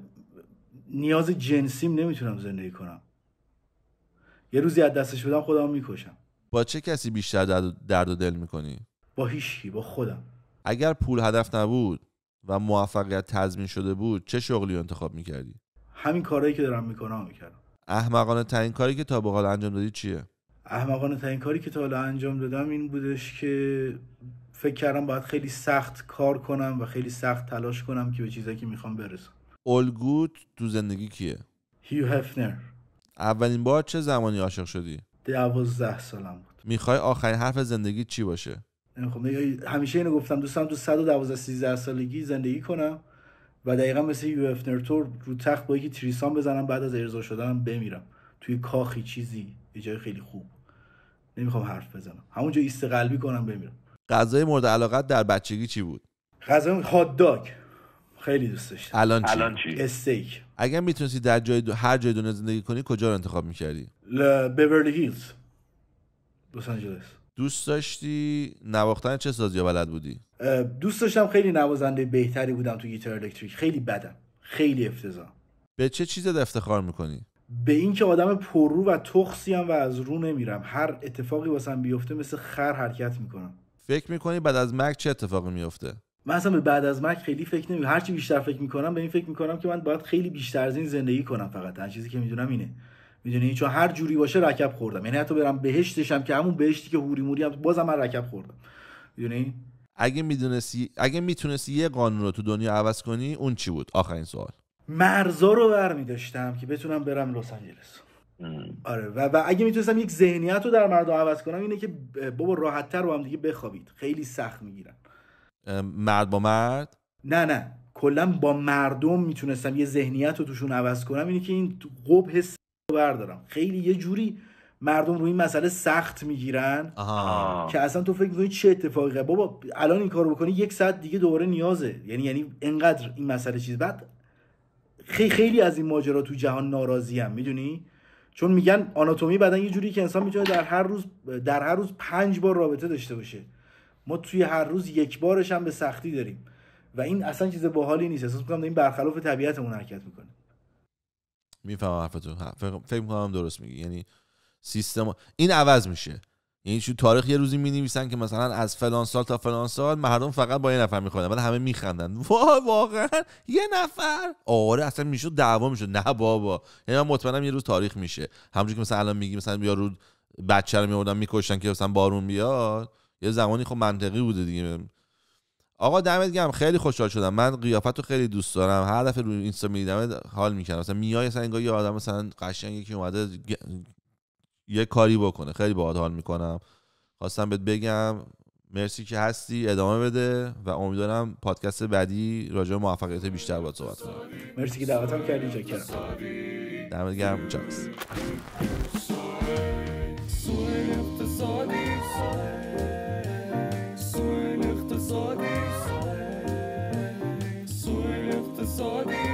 نیاز جنسیم نمیتونم زندگی کنم. یه روزی از دستش بدم خودم میکشم. با چه کسی بیشتر درد و دل میکنی؟ با هیچکی، با خودم. اگر پول هدف نبود و موفقیت تضمین شده بود چه شغلی رو انتخاب میکردی؟ همین کارهایی که دارم میکنم میکردم. احمقانه ترین کاری که تا به حال انجام دادی چیه؟ احمقانه ترین کاری که تا حالا انجام دادم این بودش که فکر کردم باید خیلی سخت کار کنم و خیلی سخت تلاش کنم که به چیزایی که میخوام برسم. الگوت تو زندگی کیه؟ هیو هفنر. اولین بار چه زمانی عاشق شدی؟ 12 سالم بود. میخوای آخرین حرف زندگی چی باشه؟ همیشه اینو گفتم، دوستم تو 112-13 سالگی زندگی کنم و دقیقا مثل هیو هفنر رو تخت با یکی تریسام بزنم، بعد از ارضا شدنم بمیرم توی کاخی چیزی، یه جای خیلی خوب. نمیخوام حرف بزنم، همونجا ایست قلبی کنم بمیرم. غذای مورد علاقت در بچگی چی بود؟ غذا هات داگ خیلی دوست داشتم. الان چی؟ استیک. اگر میتونستی در هر جای دنیا زندگی کنی کجا رو انتخاب میکردی؟ بیورلی هیلز، لس آنجلس. دوست داشتی نواختن چه سازی بلد بودی؟ دوست داشتم خیلی نوازنده بهتری بودم تو گیتار الکتریک. خیلی بدم، خیلی افتضاح. به چه چیزت افتخار میکنی؟ به این که آدم پررو و تخصیم و از رو نمیرم. هر اتفاقی واسم بیفته مثل خر حرکت میکنم. فکر میکنی بعد از مرگ چه اتفاقی میفته؟ من اصلا به بعد از مرگ خیلی فکر نمیکنم. هرچی بیشتر فکر میکنم به این فکر میکنم که من باید خیلی بیشتر از این زندگی کنم. فقط هر چیزی که میدونم اینه، میدونی، چون هر جوری باشه رکب خوردم. یعنی حتی برم بهشتشم که همون بهشتی که هوری موری هم بازم من رکب خوردم، میدونی. اگه میتونستی یه قانون رو تو دنیا عوض کنی اون چی بود؟ آخرین سوال. مرزا رو برمی داشتم که بتونم برم لس آنجلس. آره و اگه میتونستم یک ذهنیت رو در مردم عوض کنم اینه که بابا راحت‌تر با هم دیگه بخوابید. خیلی سخت میگیرن. مرد با مرد؟ نه کلا با مردم میتونستم یه ذهنیت رو توشون عوض کنم. اینه که این قبح حس رو بردارم. خیلی یه جوری مردم روی این مسئله سخت میگیرن که اصلا تو فکر می‌کنی چه اتفاقی بابا الان این کارو بکنی 1 ساعت دیگه دوباره نیازه. یعنی انقدر این مسئله چیز. بعد خیلی از این ماجرا تو جهان ناراضی‌ام، میدونی، چون میگن آناتومی بدن یه جوری که انسان میتونه در هر روز 5 بار رابطه داشته باشه. ما توی هر روز 1 بارش هم به سختی داریم و این اصلا چیز باحالی نیست. احساس می‌کنم این برخلاف طبیعتمون حرکت میکنه. میفهمم حرفتو. فکر می‌کنم درست میگی. یعنی سیستم این عوض میشه. یعنی تو تاریخ یه روزی می‌نویسن که مثلا از فلان سال تا فلان سال مردم فقط با یه نفر می‌خوندن، بعد همه می‌خندن. وای واقعا یه نفر؟ آره اصلا میشد دعوا میشد. نه بابا، یعنی من مطمئنم یه روز تاریخ میشه. همونجوری که مثلا الان میگی مثلا یارو بچه رو می‌آوردن می‌کشتن که مثلا بارون بیاد، یه زمانی خب منطقی بوده دیگه. آقا دمت گرم، خیلی خوشحال شدم. من قیافتو خیلی دوست دارم. هر دفعه روی اینستا می‌دیدم حال می‌کردم. مثلا میای مثلا انگار یه آدم مثلا قشنگی که اومده یه کاری بکنه. خیلی باحال حال میکنم. خواستم بهت بگم مرسی که هستی، ادامه بده و امیدوارم پادکست بعدی راجع به موفقیت بیشتر باهات صحبت کنم. مرسی که دعوتم کردی. چاکرم. دمت گرم. چاکس. اقتصادی